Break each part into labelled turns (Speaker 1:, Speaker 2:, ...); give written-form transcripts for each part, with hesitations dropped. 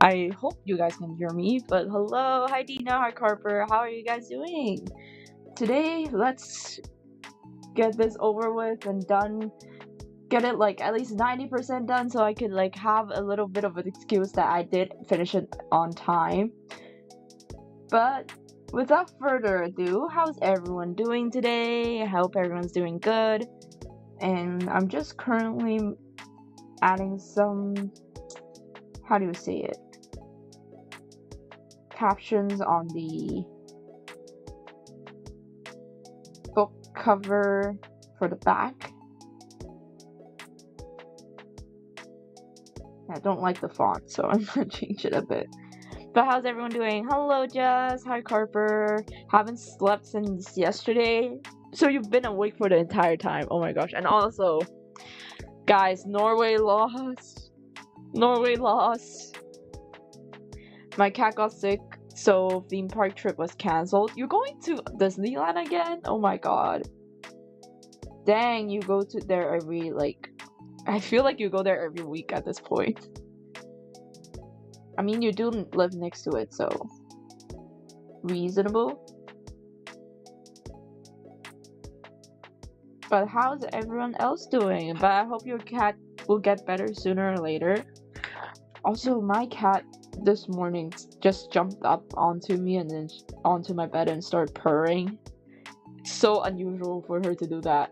Speaker 1: I hope you guys can hear me, but hello, hi Dina, hi Carper, how are you guys doing? Today, let's get this over with and done. Get it like at least 90% done so I could like have a little bit of an excuse that I did finish it on time. But without further ado, how's everyone doing today? I hope everyone's doing good. And I'm just currently adding some, how do you say it? Captions on the book cover for the back. I don't like the font, so I'm gonna change it a bit. But how's everyone doing? Hello, Jess. Hi, Carper. Haven't slept since yesterday. So you've been awake for the entire time. Oh my gosh. And also, guys, Norway lost. Norway lost. My cat got sick, so theme park trip was cancelled. You're going to Disneyland again? Oh my god. Dang, you go to there every, like... I feel like you go there every week at this point. I mean, you do live next to it, so... reasonable. But how's everyone else doing? But I hope your cat will get better sooner or later. Also, my cat this morning just jumped up onto me and then onto my bed and started purring. It's so unusual for her to do that.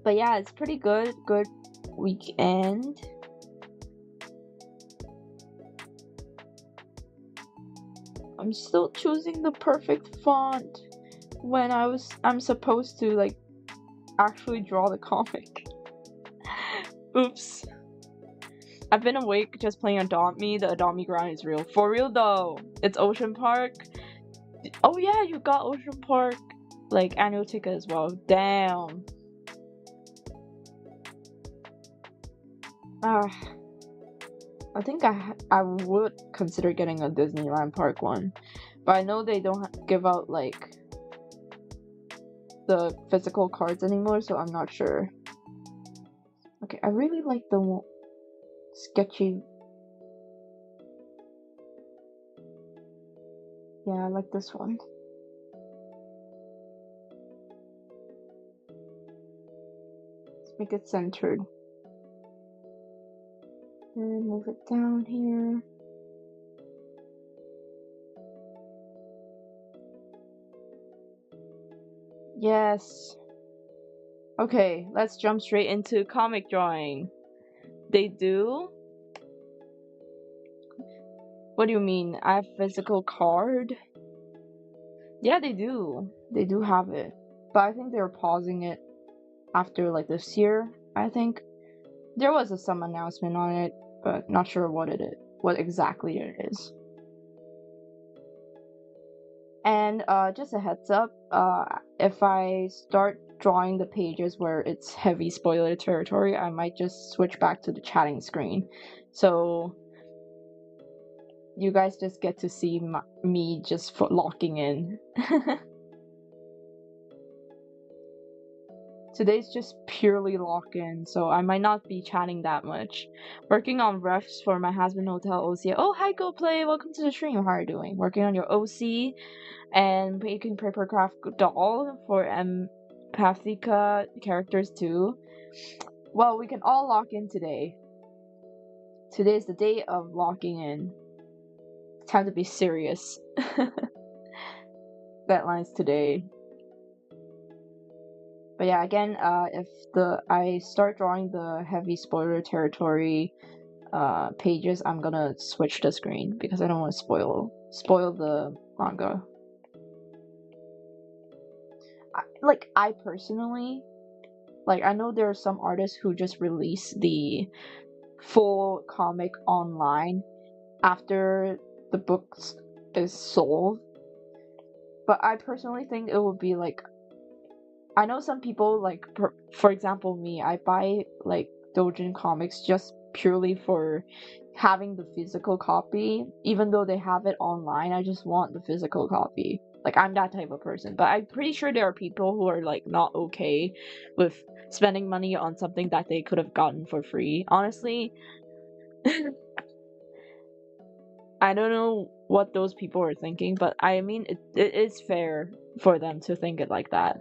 Speaker 1: But yeah, it's pretty good. Good weekend. I'm still choosing the perfect font when I'm supposed to like actually draw the comic. Oops. I've been awake just playing Adopt Me. The Adopt Me grind is real. For real though. It's Ocean Park. Oh yeah, you got Ocean Park like annual ticket as well. Damn. I think I would consider getting a Disneyland Park one, but I know they don't give out like the physical cards anymore, so I'm not sure. Okay, I really like the sketchy. Yeah, I like this one. Let's make it centered. And move it down here. Yes. Okay, let's jump straight into comic drawing. They do? What do you mean? I have physical card? Yeah, they do. They do have it. But I think they're pausing it after like this year, I think. There was some announcement on it, but not sure what exactly it is. And just a heads up, if I start drawing the pages where it's heavy spoiler territory, I might just switch back to the chatting screen. So you guys just get to see me just locking in. Today's just purely lock-in, so I might not be chatting that much. Working on refs for my husband hotel OC. Oh, hi, Go Play! Welcome to the stream. How are you doing? Working on your OC and making papercraft doll for Empathica characters too. Well, we can all lock in today. Today's the day of locking in. It's time to be serious. Deadlines today. But yeah, again, if I start drawing the heavy spoiler territory pages, I'm gonna switch the screen because I don't want to spoil the manga. I personally, like, I know there are some artists who just release the full comic online after the book is sold, but I personally think it would be like, I know some people, like, for example me, I buy like doujin comics just purely for having the physical copy. Even though they have it online, I just want the physical copy. Like, I'm that type of person. But I'm pretty sure there are people who are like not okay with spending money on something that they could have gotten for free. Honestly, I don't know what those people are thinking, but I mean, it is fair for them to think it like that.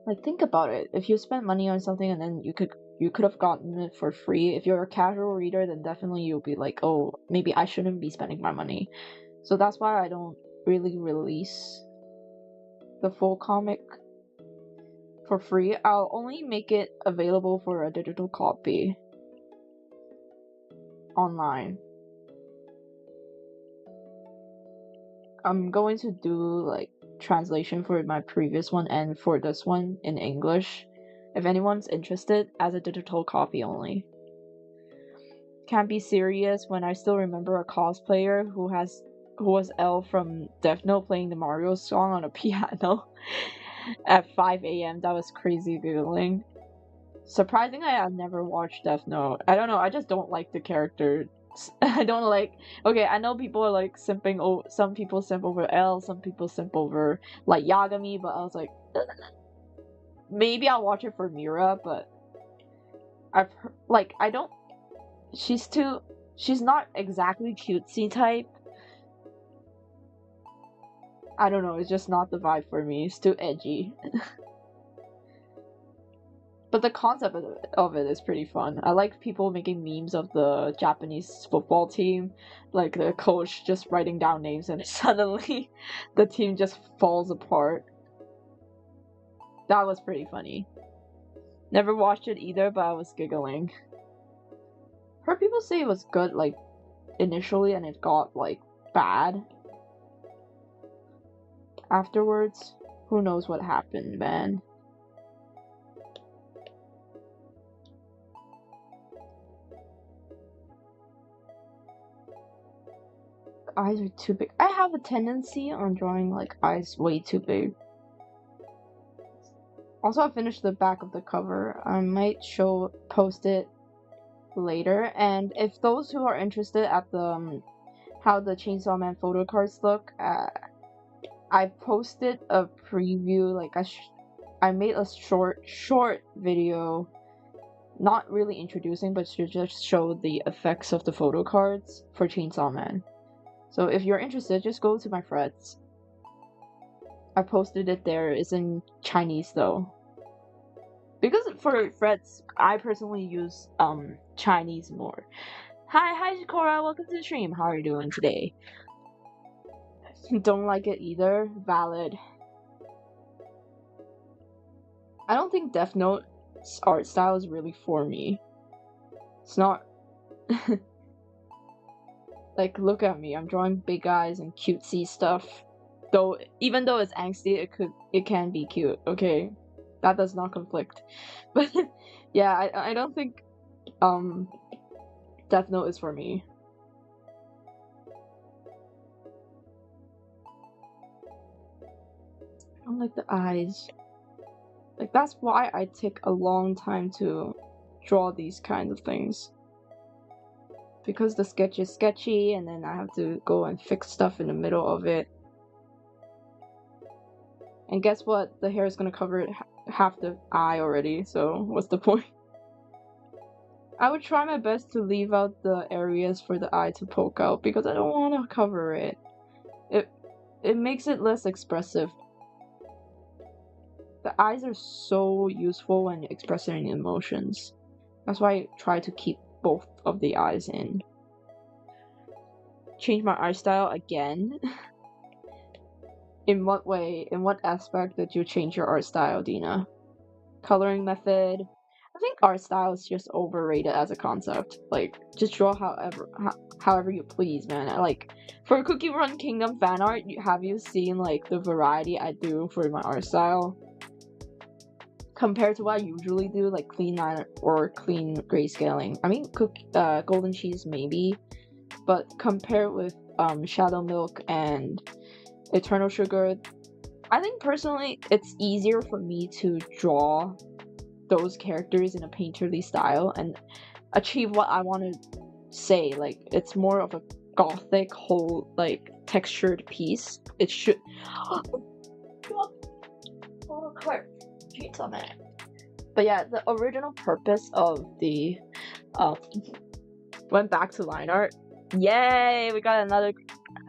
Speaker 1: Like, think about it. If you spend money on something and then you could have gotten it for free. If you're a casual reader, then definitely you'll be like, oh, maybe I shouldn't be spending my money. So that's why I don't really release the full comic for free. I'll only make it available for a digital copy online. I'm going to do like translation for my previous one and for this one in English. If anyone's interested, as a digital copy only. Can't be serious when I still remember a cosplayer who was L from Death Note playing the Mario song on a piano at 5 a.m. That was crazy giggling. Surprisingly, I've never watched Death Note. I don't know, I just don't like the character. I don't like. Okay, I know people are like simping. Oh, some people simp over L, some people simp over like Yagami, but I was like, maybe I'll watch it for Mira, but I've heard, like, I don't. She's not exactly cutesy type. I don't know, it's just not the vibe for me. It's too edgy. But the concept of it is pretty fun. I like people making memes of the Japanese football team, like the coach just writing down names and suddenly the team just falls apart. That was pretty funny. Never watched it either, but I was giggling. Heard people say it was good, like, initially, and it got, like, bad afterwards. Who knows what happened, man. Eyes are too big. I have a tendency on drawing like eyes way too big. Also, I finished the back of the cover. I might post it later. And if those who are interested at the how the Chainsaw Man photo cards look, I posted a preview. Like I made a short video, not really introducing, but to just show the effects of the photo cards for Chainsaw Man. So if you're interested, just go to my threads. I posted it there. It's in Chinese though. Because for threads, I personally use Chinese more. Hi Cora, welcome to the stream. How are you doing today? Don't like it either. Valid. I don't think Death Note's art style is really for me. It's not. Like, look at me. I'm drawing big eyes and cutesy stuff. Though, even though it's angsty, it can be cute. Okay, that does not conflict. But yeah, I don't think Death Note is for me. I don't like the eyes. Like, that's why I take a long time to draw these kinds of things. Because the sketch is sketchy, and then I have to go and fix stuff in the middle of it. And guess what? The hair is gonna cover half the eye already, so what's the point? I would try my best to leave out the areas for the eye to poke out, because I don't want to cover it. It makes it less expressive. The eyes are so useful when expressing emotions. That's why I try to keep both of the eyes in. Change my art style again? In what way? In what aspect did you change your art style, Dina? Coloring method? I think art style is just overrated as a concept. Like, just draw however you please, man. Like, for Cookie Run Kingdom fan art, have you seen, like, the variety I do for my art style? Compared to what I usually do, like clean line or clean grayscaling. I mean, golden cheese maybe, but compared with Shadow Milk and Eternal Sugar, I think personally it's easier for me to draw those characters in a painterly style and achieve what I want to say. Like, it's more of a gothic whole, like, textured piece. It should. Oh, Claire. Chainsaw Man. But yeah, the original purpose of the Went back to line art. Yay! We got another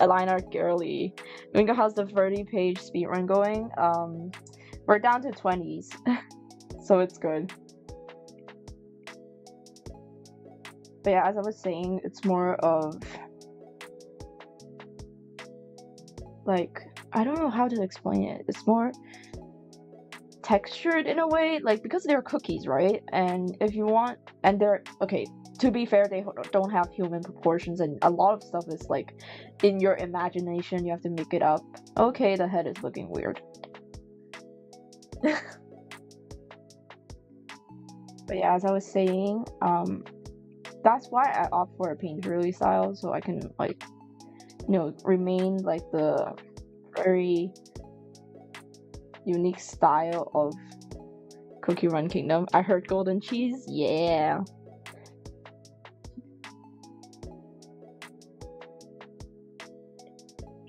Speaker 1: line art girly. Wingo has the 30-page speedrun going. We're down to 20s, so it's good. But yeah, as I was saying, it's more of like, I don't know how to explain it. It's more textured in a way, like, because they're cookies, right? And if you want, and they're okay, to be fair, they don't have human proportions, and a lot of stuff is like in your imagination, you have to make it up. Okay, the head is looking weird. But yeah, as I was saying, that's why I opt for a painterly style, so I can, like, you know, remain like the very unique style of Cookie Run Kingdom. I heard golden cheese, yeah.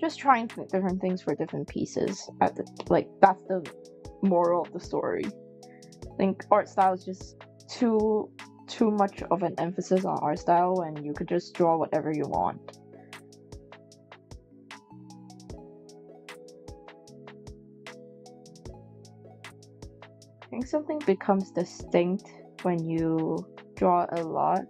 Speaker 1: Just trying different things for different pieces. Like, that's the moral of the story. I think art style is just too much of an emphasis on art style when you could just draw whatever you want. I think something becomes distinct when you draw a lot.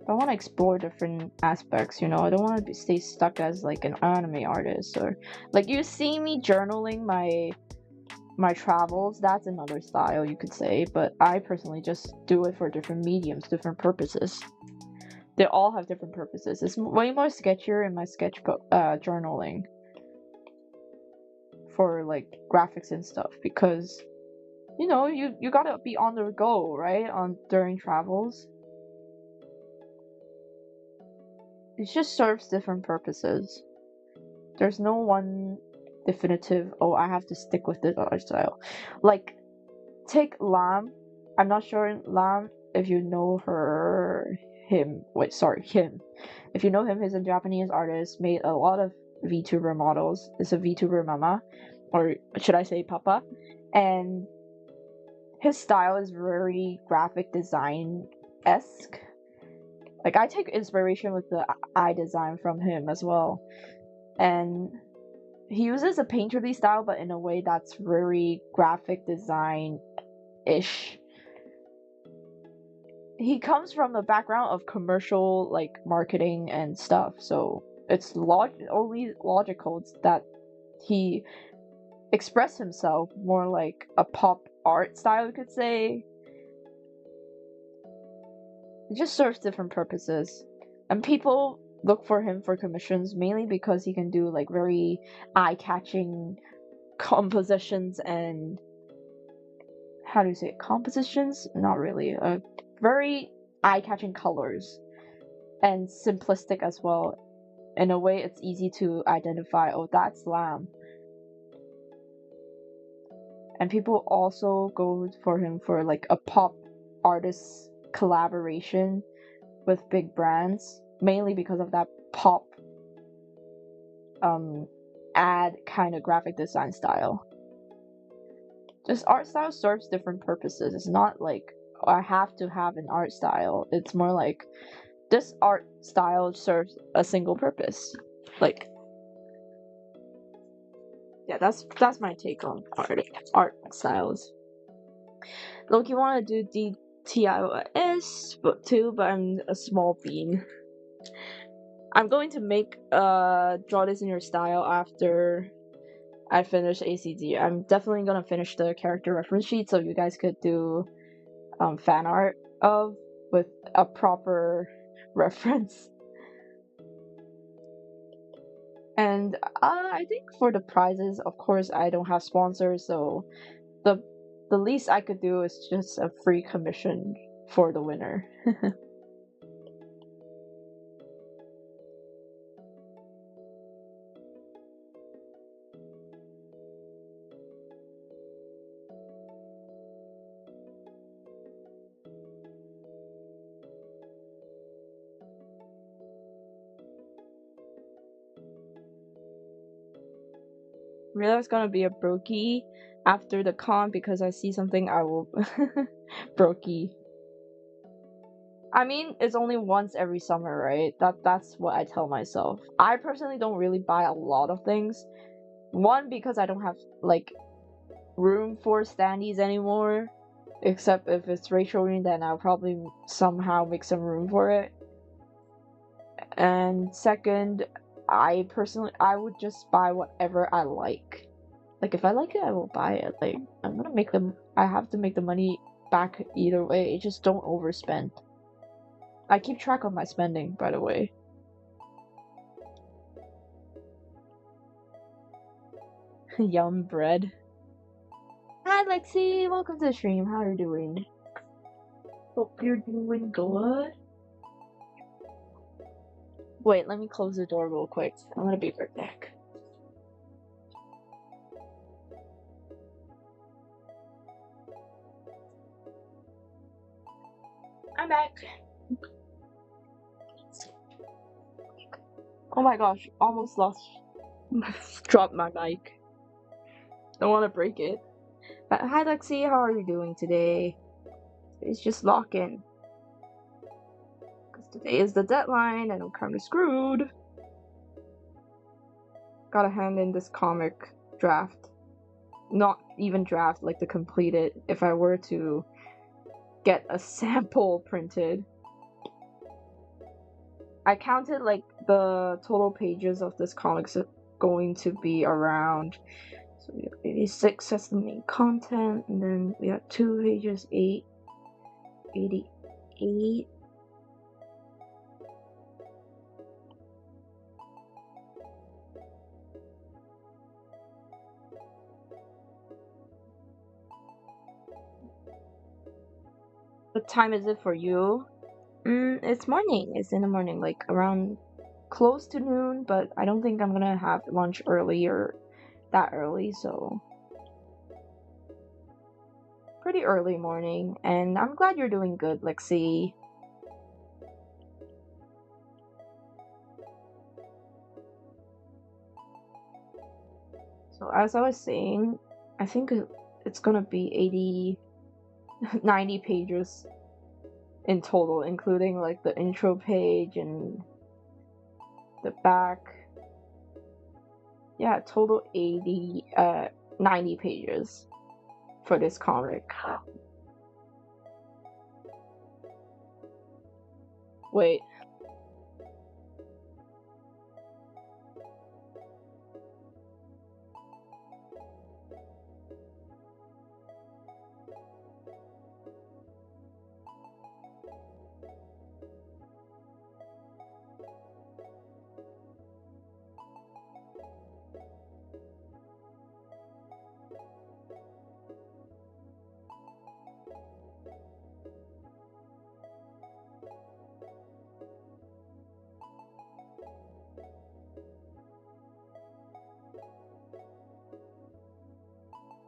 Speaker 1: I want to explore different aspects, you know. I don't want to stay stuck as like an anime artist, or like you see me journaling my travels. That's another style, you could say, but I personally just do it for different mediums, different purposes. They all have different purposes. It's way more sketchier in my sketchbook journaling for like graphics and stuff, because you know, you gotta be on the go, right? During travels. It just serves different purposes. There's no one definitive, oh, I have to stick with this art style. Like, take Lam. I'm not sure Lam, if you know him. If you know him, he's a Japanese artist, made a lot of VTuber models. It's a VTuber mama, or should I say papa? And his style is very graphic design-esque. Like, I take inspiration with the eye design from him as well. And he uses a painterly style, but in a way that's very graphic design-ish. He comes from a background of commercial, like, marketing and stuff, so it's only logical that he expressed himself more like a pop art style, you could say. It just serves different purposes. And people look for him for commissions mainly because he can do like very eye-catching compositions and how do you say it? Compositions? Not really. Very eye-catching colors and simplistic as well. In a way, it's easy to identify, oh, that's Lam. And people also go for him for like a pop artist collaboration with big brands, mainly because of that pop ad kind of graphic design style. This art style serves different purposes. It's not like, oh, I have to have an art style. It's more like this art style serves a single purpose. Like, yeah, that's my take on art styles. Loki wanted to do DTIOS book 2, but I'm a small bean. I'm going to make draw this in your style after I finish ACG. I'm definitely gonna finish the character reference sheet so you guys could do fan art of with a proper reference. And I think for the prizes, of course, I don't have sponsors, so the least I could do is just a free commission for the winner. Really, I was gonna be a brokey after the con because I see something I will brokey. I mean, it's only once every summer, right? That's what I tell myself. I personally don't really buy a lot of things. One, because I don't have like room for standees anymore. Except if it's Rachel Green, then I'll probably somehow make some room for it. And second, I would just buy whatever I like. Like if I like it, I will buy it. Like I have to make the money back either way. Just don't overspend. I keep track of my spending, by the way. Yum bread. Hi Lexi, welcome to the stream. How are you doing? Hope you're doing good. Wait, let me close the door real quick. I'm gonna be right back. I'm back. Oh my gosh, almost lost. Dropped my mic. Don't want to break it. But hi Lexi, how are you doing today? It's just lock-in. Because today is the deadline and I'm kind of screwed. Gotta hand in this comic draft. Not even draft, like to complete it if I were to get a sample printed. I counted like the total pages of this comic is going to be around, so we have 86 as the main content, and then we have 2 pages, 88. What time is it for you? It's morning. It's in the morning, like around close to noon, but I don't think I'm gonna have lunch early or that early, so pretty early morning. And I'm glad you're doing good, Lexi. So as I was saying, I think it's gonna be 90 pages in total, including like the intro page and the back. Yeah, total 90 pages for this comic. Wait.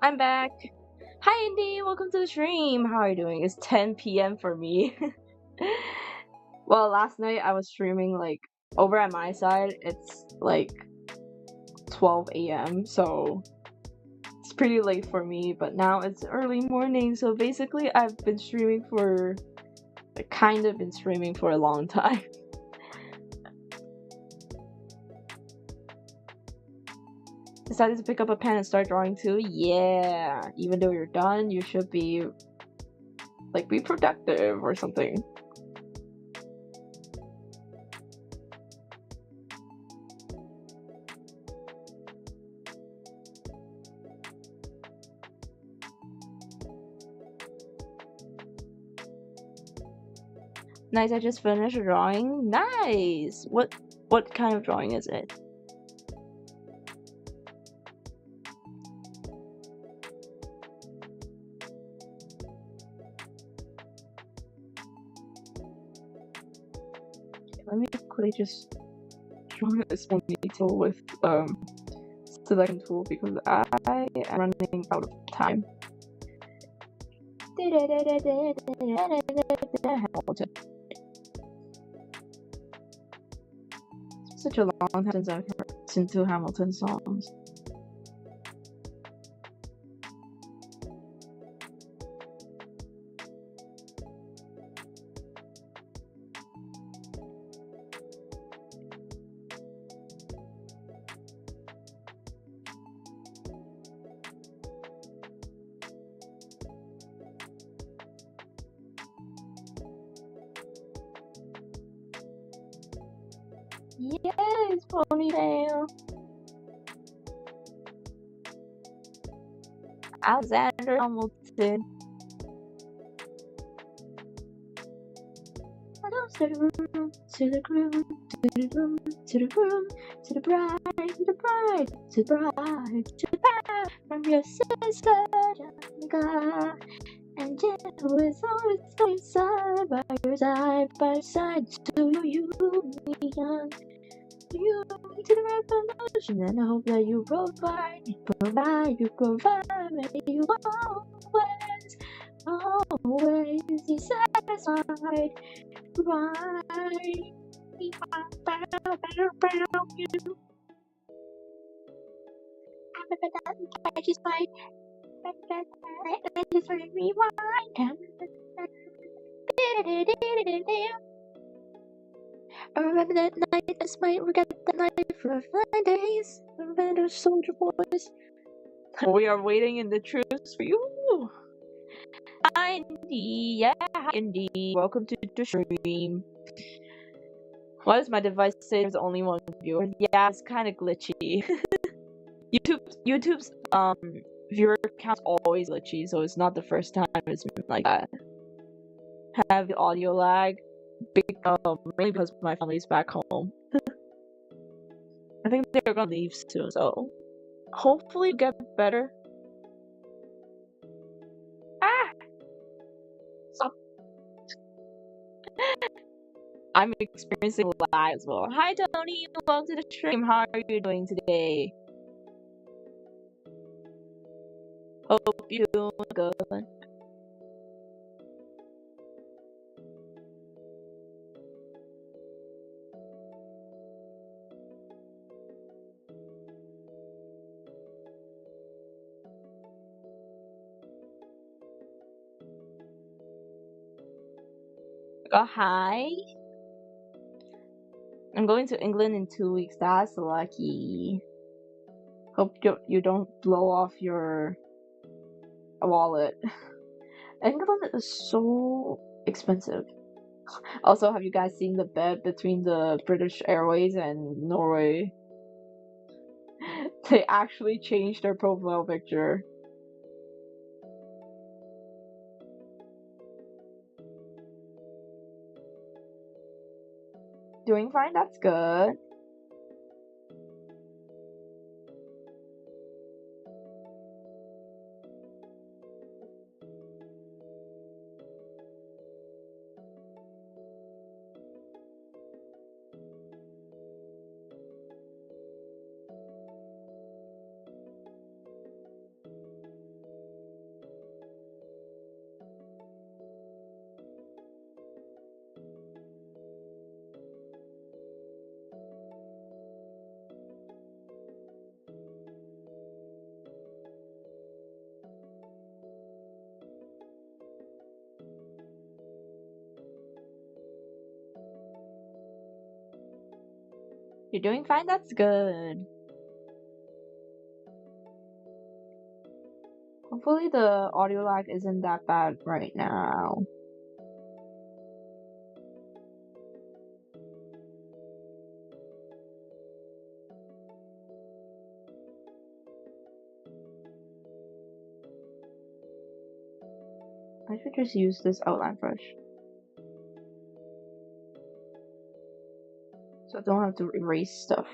Speaker 1: I'm back. Hi Indy, welcome to the stream. How are you doing? It's 10 p.m. for me. Well, last night I was streaming like over at my side. It's like 12 a.m. so it's pretty late for me, but now it's early morning, so basically I've been streaming for kind of been streaming for a long time. Decided to pick up a pen and start drawing too? Yeah, even though you're done, you should be like be productive or something. Nice, I just finished drawing. Nice! What kind of drawing is it? Let me quickly just draw this one detail with selection tool because I am running out of time. Hamilton. It's such a long time since I've listened to Hamilton songs. Yes, ponytail. Alexander Hamilton. To the room, to the groom, to the room, to the groom, to the bride, to the bride, to the bride, to the bride, from your sister, Janica. And Jen, who is always by your side, to you, young. You to the right promotion, and I hope that you provide, you provide, may you always be satisfied. Goodbye. I just like rewind. I remember that night, I might forget that night for 9 days. Remember those soldier boys. We are waiting in the truce for you. Hi, Indy. Yeah, hi, Indy. Welcome to the stream. Why does my device say there's only one viewer? Yeah, it's kind of glitchy. YouTube's viewer count's always glitchy, so it's not the first time it's been like that. Have the audio lag, mainly because my family's back home. I think they're gonna leave soon, so hopefully get better. Ah! Stop. I'm experiencing lag as well. Hi Tony, welcome to the stream. How are you doing today? Hope you're doing good. Oh, hi. I'm going to England in 2 weeks. That's lucky. Hope you don't blow off your wallet. England is so expensive. Also, have you guys seen the bed between the British Airways and Norway? They actually changed their profile picture. Doing fine, that's good. You're doing fine, that's good. Hopefully the audio lag isn't that bad right now. I should just use this outline brush, so I don't have to erase stuff.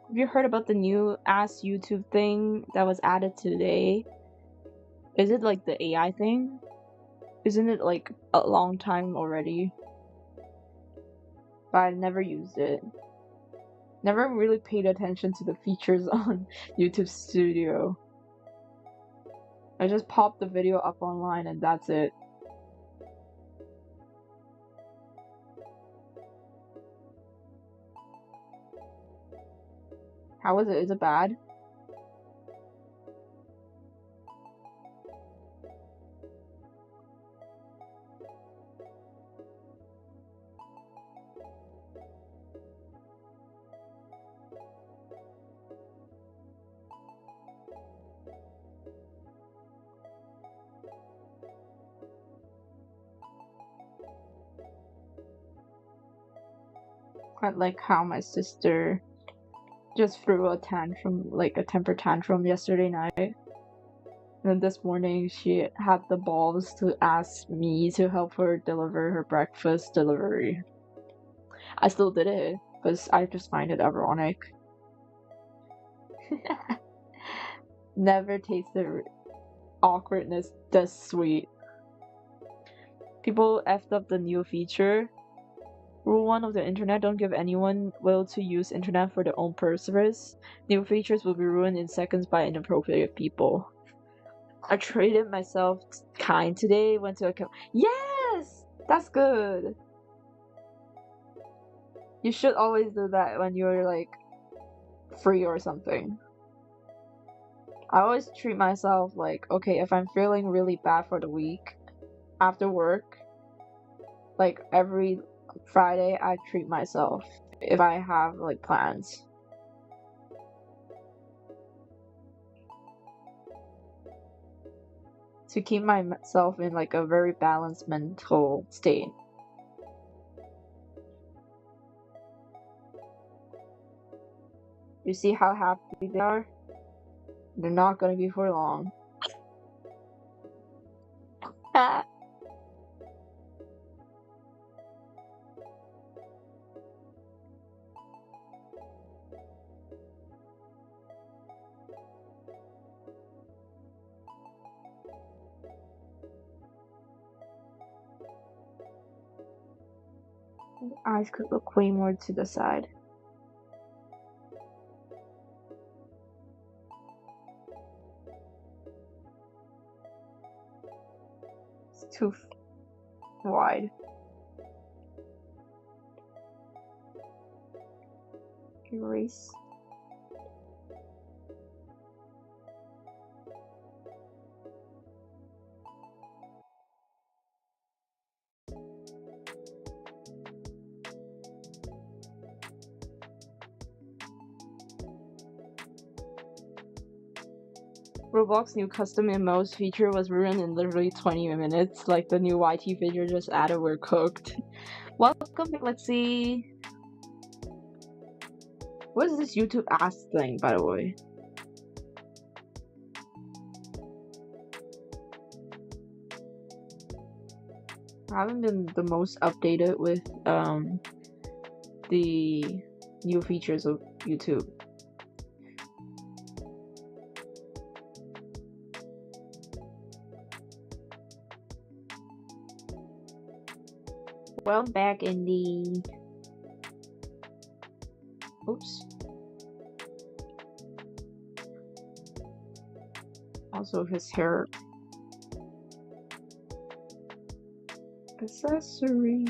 Speaker 1: Have you heard about the new Ask YouTube thing that was added today? Is it like the AI thing? Isn't it like a long time already? But I never used it. Never really paid attention to the features on YouTube Studio. I just popped the video up online and that's it. How is it? Is it bad? I like how my sister just threw a tantrum, like a temper tantrum yesterday night. And then this morning she had the balls to ask me to help her deliver her breakfast delivery. I still did it, because I just find it ironic. Never tasted awkwardness this sweet. People effed up the new feature. Rule 1 of the internet: don't give anyone will to use internet for their own purposes. New features will be ruined in seconds by inappropriate people. I treated myself kind today, went to a Yes! That's good! You should always do that when you're like free or something. I always treat myself like, okay, if I'm feeling really bad for the week after work, like every Friday I treat myself if I have like plans. To keep myself in like a very balanced mental state. You see how happy they are? They're not gonna be for long. Eyes could look way more to the side. It's too wide. Erase. Roblox's new custom emotes feature was ruined in literally 20 minutes. Like the new YT feature just added, we're cooked. Welcome, let's see. What is this YouTube ask thing, by the way? I haven't been the most updated with the new features of YouTube. Well, back in the... Oops. Also, his hair. Accessory.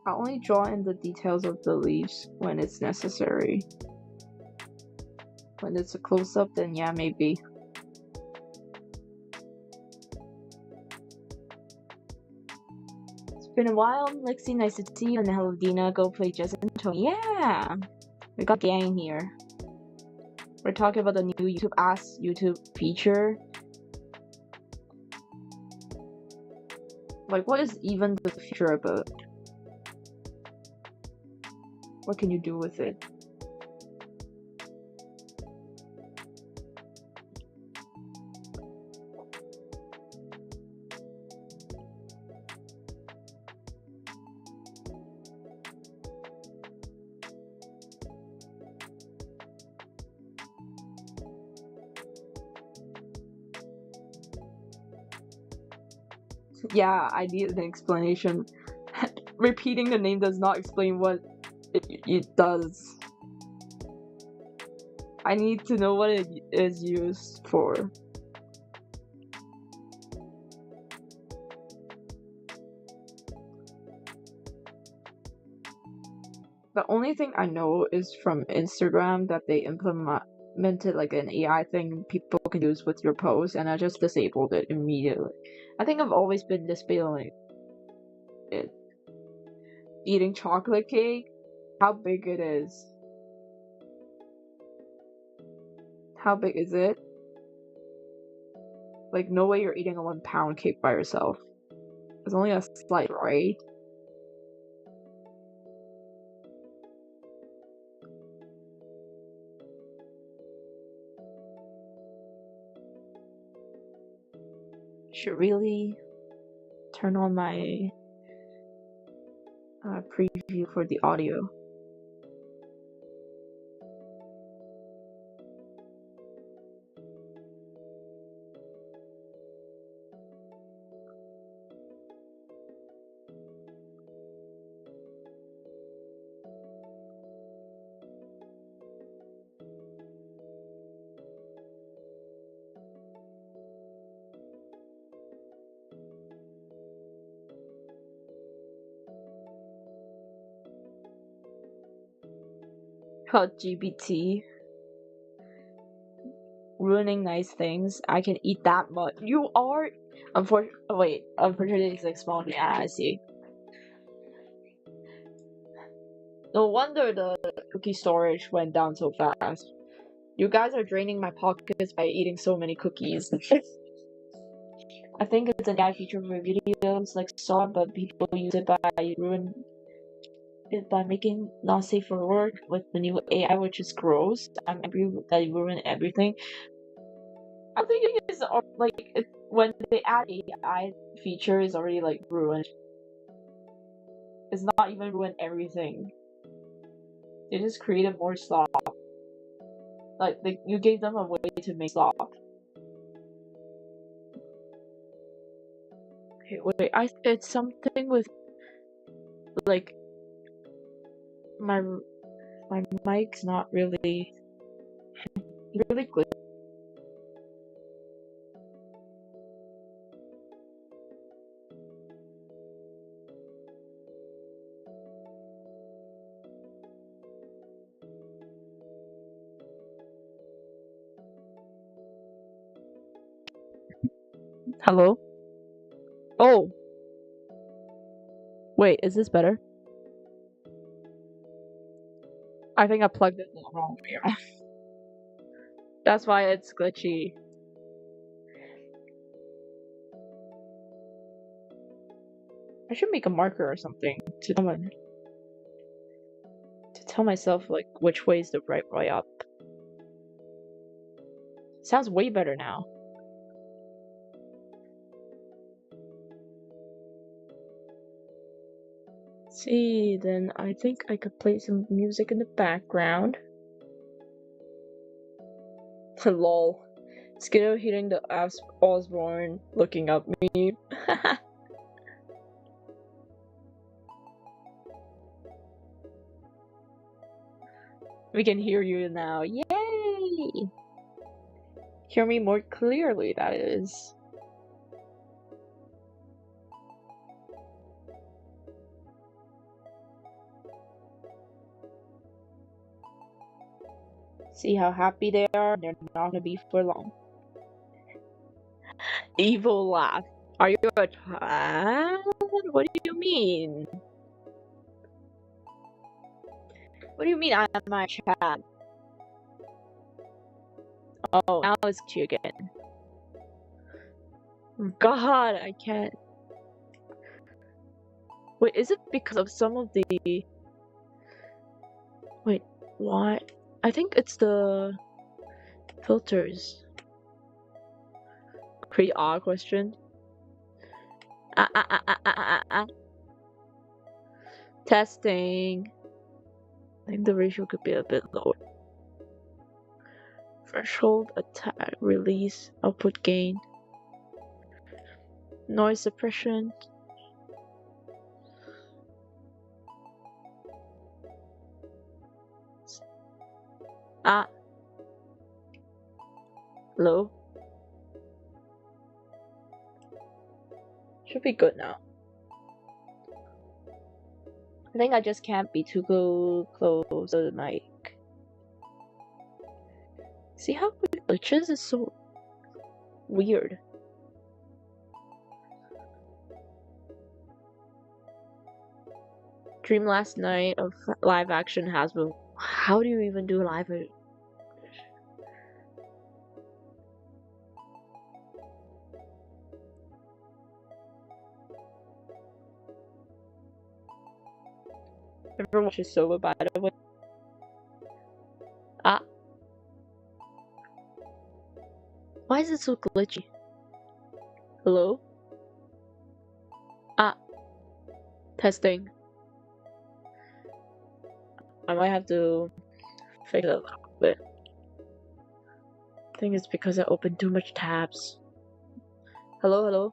Speaker 1: I only draw in the details of the leaves when it's necessary. When it's a close-up, then yeah, maybe. It's been a while, Lexi, nice to see you. And hello, Dina, go play Jess and Tony. Yeah! We got gang here. We're talking about the new YouTube Ask YouTube feature. Like, what is even the feature about? What can you do with it? Yeah, I need an explanation. Repeating the name does not explain what it does. I need to know what it is used for. The only thing I know is from Instagram that they implemented like an AI thing people can use with your post, and I just disabled it immediately. I think I've always been disabling it. Eating chocolate cake, how big it is. How big is it? Like, no way you're eating a 1 pound cake by yourself. It's only a slice, right? Should really turn on my preview for the audio. LGBT ruining nice things. I can eat that much. You are unfortunately it's exploding. Yeah, I see. No wonder the cookie storage went down so fast. You guys are draining my pockets by eating so many cookies. I think it's an AI feature for videos like Saw, but people use it by making not safe for work with the new AI, which is gross. I'm angry that you ruin everything. I think it's when they add AI feature is already like ruined. It's not even ruined everything. They just created more slop. Like you gave them a way to make slop. Okay, wait. It's something with like my mic's not really good. Hello? Oh! Wait, is this better? I think I plugged it the wrong way around. That's why it's glitchy. I should make a marker or something to tell myself like which way is the right way up. Sounds way better now. See, then I think I could play some music in the background. Lol. Skiddo hitting the Osborne looking up me. We can hear you now. Yay! Hear me more clearly, that is. See how happy they are? They're not gonna be for long. Evil laugh. Are you a child? What do you mean? What do you mean I'm my chat? Oh, now it's you again. God, I can't. Wait, is it because of some of the... Wait, what? I think it's the filters. Pretty odd question. Testing. I think the ratio could be a bit lower. Threshold, attack, release, output gain, noise suppression. Low. Should be good now. I think I just can't be too close to the mic. See how it glitches? It's so weird. Dream last night of live action Hasbro. How do you even do live? Ever watch a soba, by the way? Ah. Why is it so glitchy? Hello? Ah. Testing. I might have to fix it a little bit. I think it's because I opened too much tabs. Hello, hello?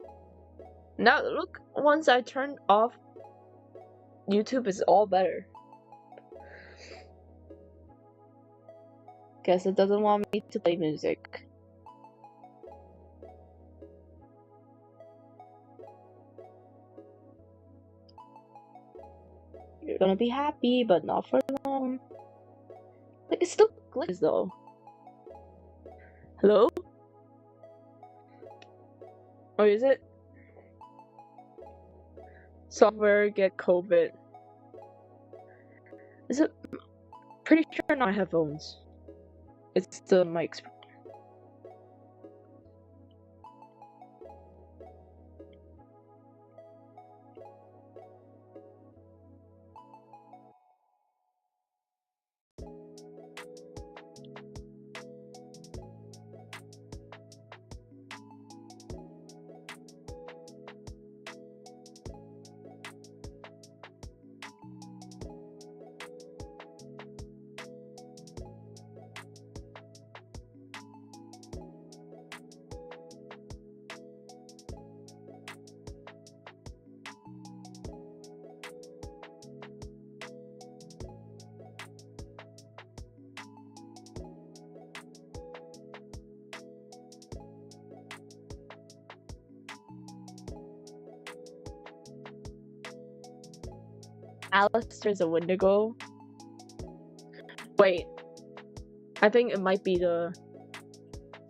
Speaker 1: Now look, once I turned off YouTube, is all better. Guess it doesn't want me to play music. You're gonna be happy, but not for long. Like, it still glitches though. Hello? Or is it? Software get COVID. Is it? Pretty sure not headphones. It's the mics. Alistair's a Wendigo. Wait, I think it might be the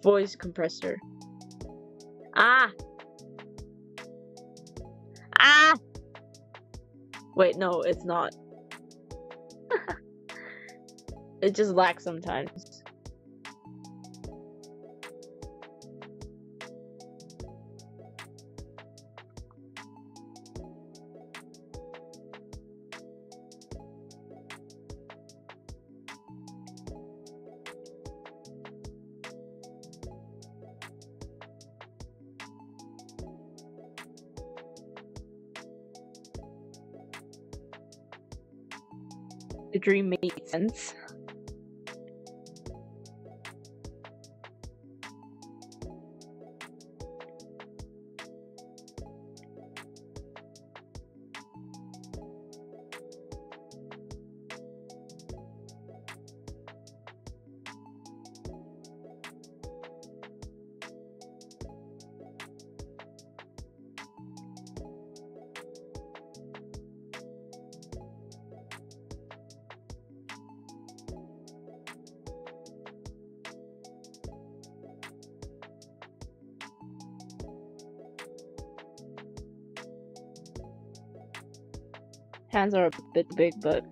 Speaker 1: voice compressor. Ah! Ah! Wait, no, it's not. It just lags sometimes. The dream made sense. Hands are a bit big, but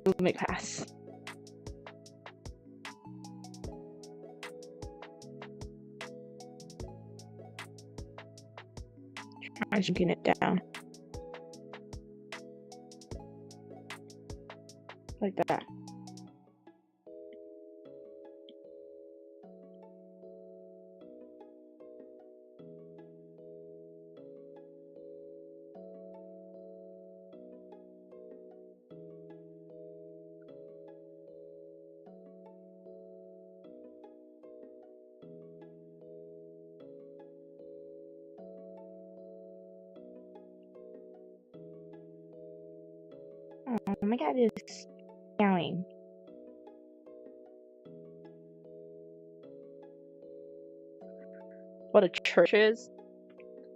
Speaker 1: we'll make pass. Try shrinking it down. Like that. Oh my god, it's meowing. What a church is.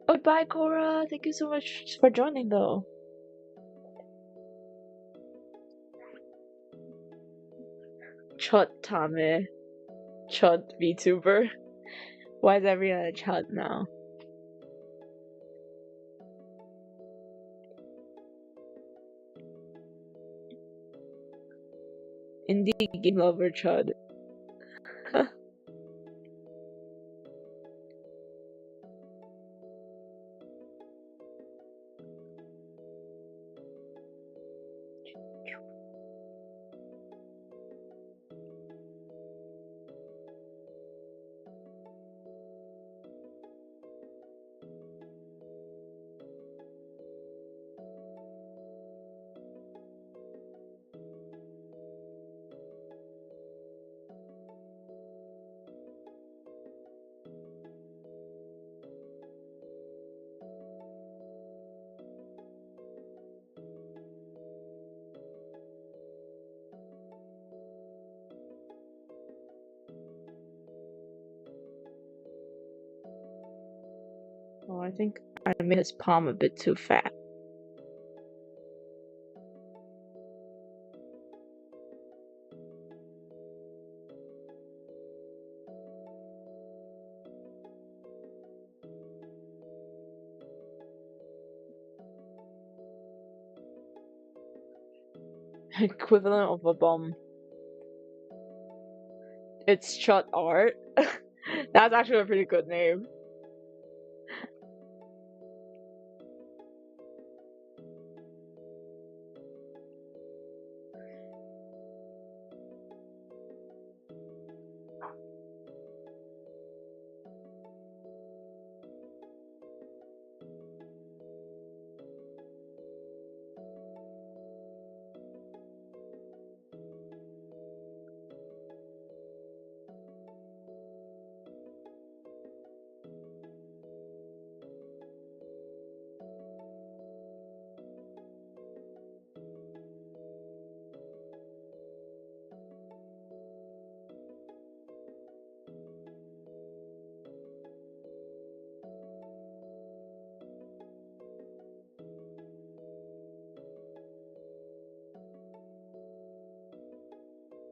Speaker 1: Oh, bye, Cora. Thank you so much for joining, though. Chut Tame. Chut VTuber. Why is everyone a chut now? Indie game lover chud. Oh, I think I made his palm a bit too fat. Equivalent of a bum. It's shot art. That's actually a pretty good name.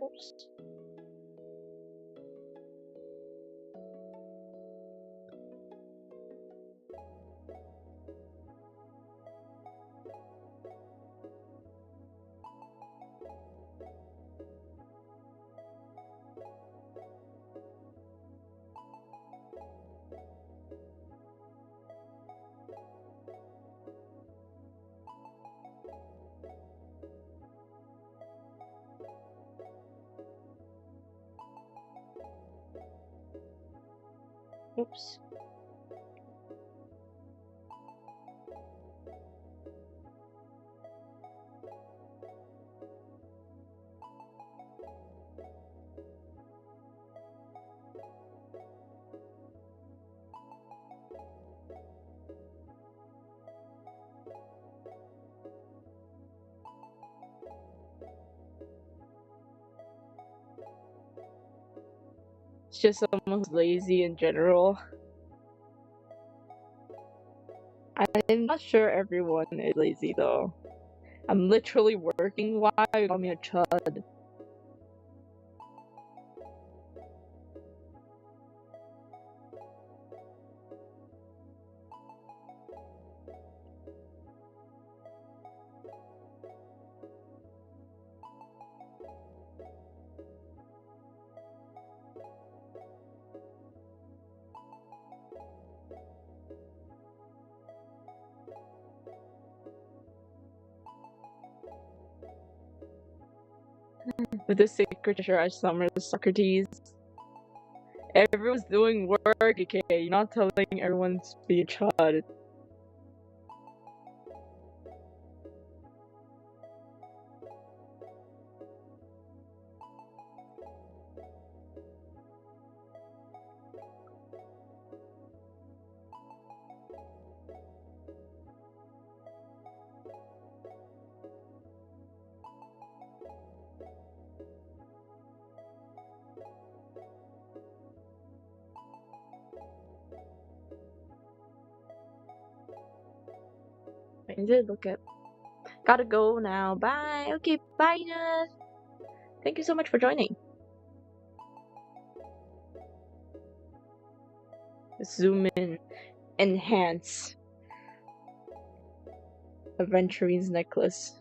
Speaker 1: Oops. Oops. It's just someone who's lazy in general. I'm not sure everyone is lazy though. I'm literally working. Why you call me a chud? With the secret treasure I summoned Socrates. Everyone's doing work, okay? You're not telling everyone to be a chud. I did look at. Gotta go now. Bye. Okay, bye, Ina. Thank you so much for joining. Zoom in. Enhance. Aventurine's necklace.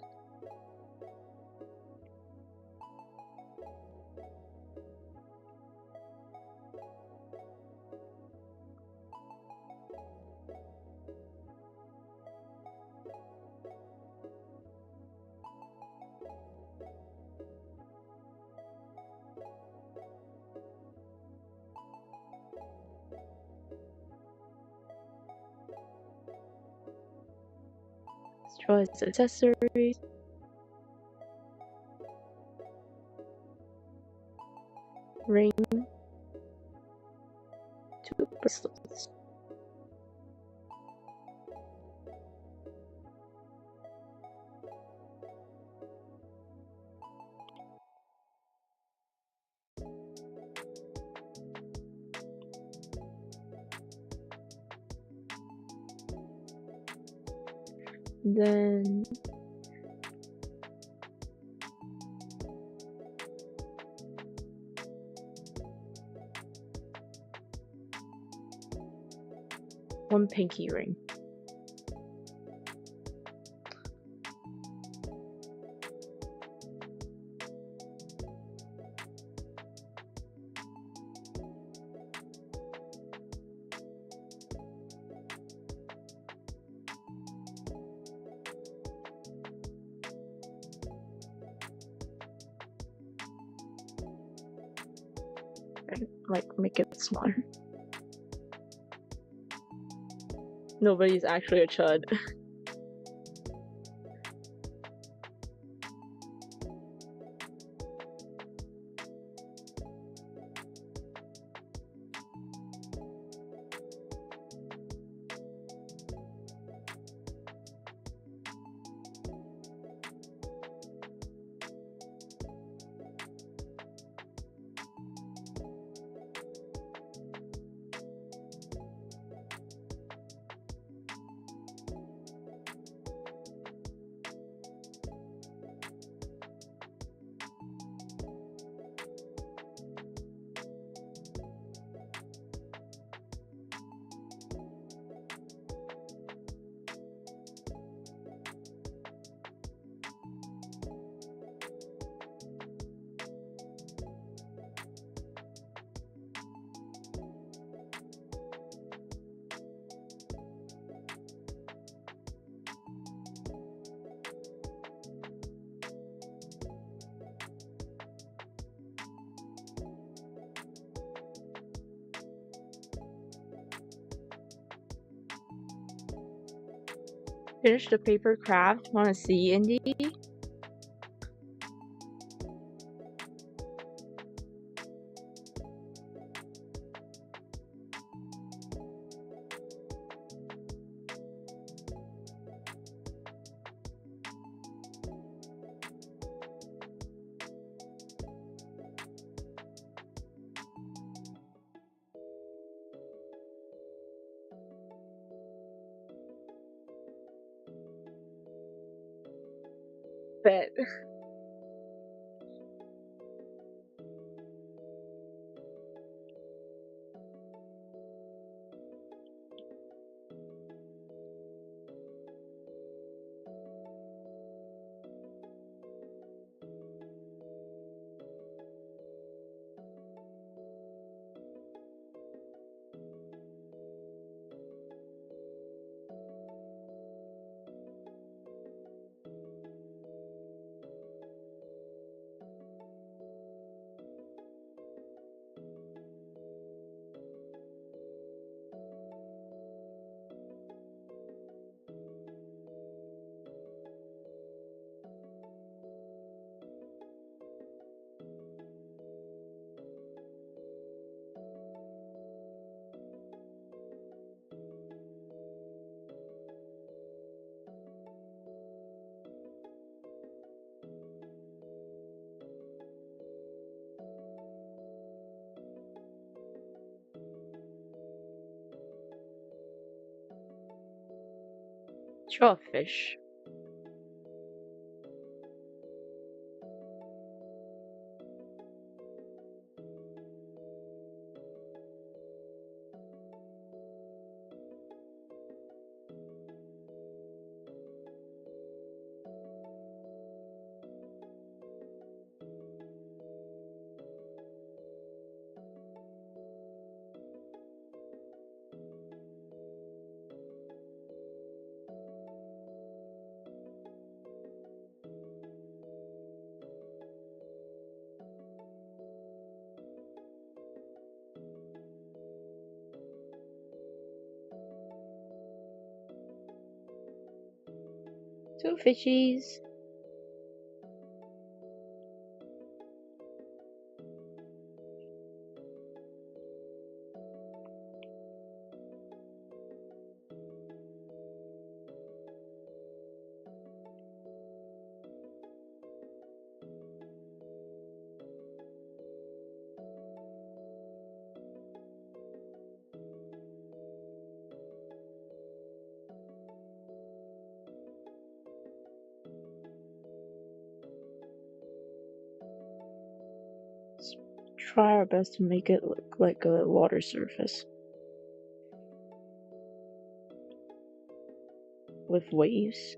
Speaker 1: Straws, accessories. Ring. 2 bracelets. Then one pinky ring. Like, make it smaller. Nobody's actually a chud. Finish the paper craft. Wanna see, Indy? Bet. Draw a fish. Two fishies. try our best to make it look like a water surface. With waves.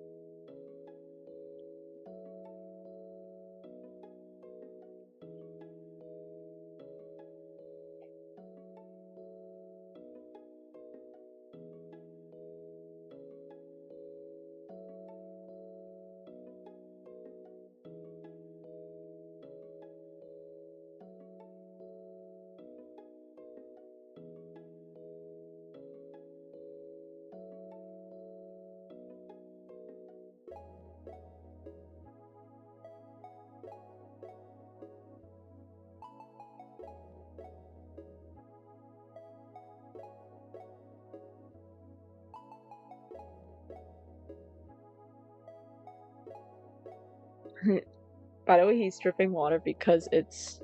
Speaker 1: By the way, he's dripping water because it's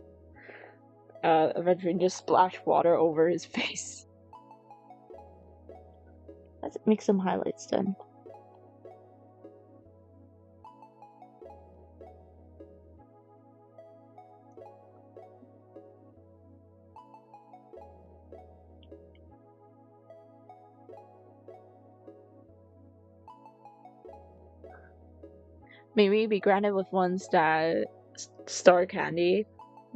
Speaker 1: eventually just splashed water over his face. Let's make some highlights then. Maybe be granted with ones that star candy.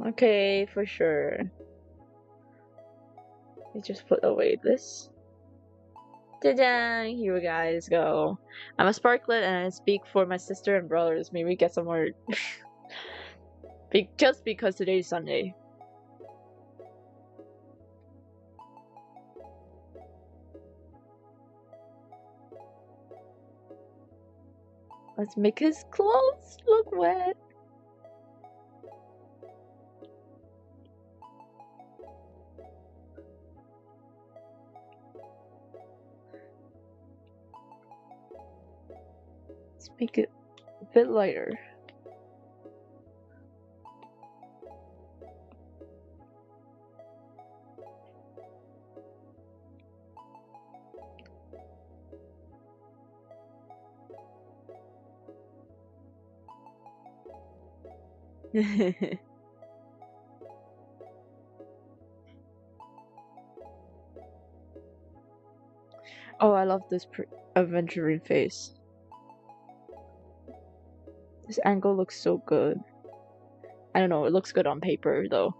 Speaker 1: Okay, for sure. Let's just put away this. Ta-da! Here we guys go. I'm a Sparklet and I speak for my sister and brothers. Maybe get some more. Just because today's Sunday. Let's make his clothes look wet. Let's make it a bit lighter. Oh, I love this adventuring face. This angle looks so good. I don't know, it looks good on paper though.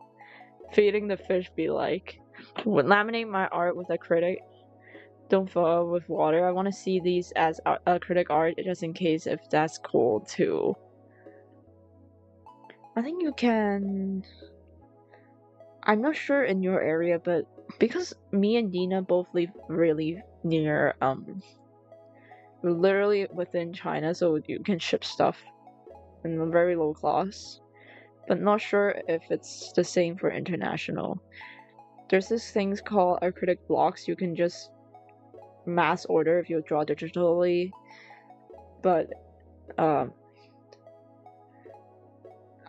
Speaker 1: Feeding the fish be like. Laminate my art with acrylic. Don't fill with water. I want to see these as acrylic art just in case if that's cool too. I think you can. I'm not sure in your area, but because me and Dina both live really near, literally within China, so you can ship stuff in a very low cost. But not sure if it's the same for international. There's this things called acrylic blocks. You can just mass order if you draw digitally, but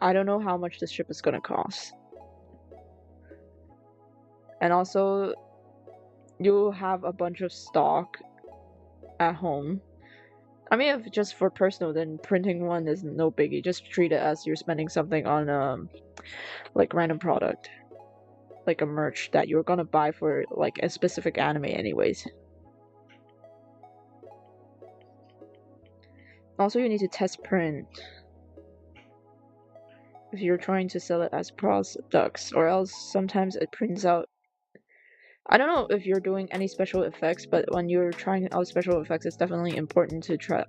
Speaker 1: I don't know how much the ship is gonna cost. And also, you have a bunch of stock at home. I mean, if just for personal, then printing one is no biggie. Just treat it as you're spending something on like random product, like a merch that you're gonna buy for like a specific anime anyways. Also, you need to test print if you're trying to sell it as products, or else sometimes it prints out. I don't know if you're doing any special effects, but when you're trying out special effects, it's definitely important to try.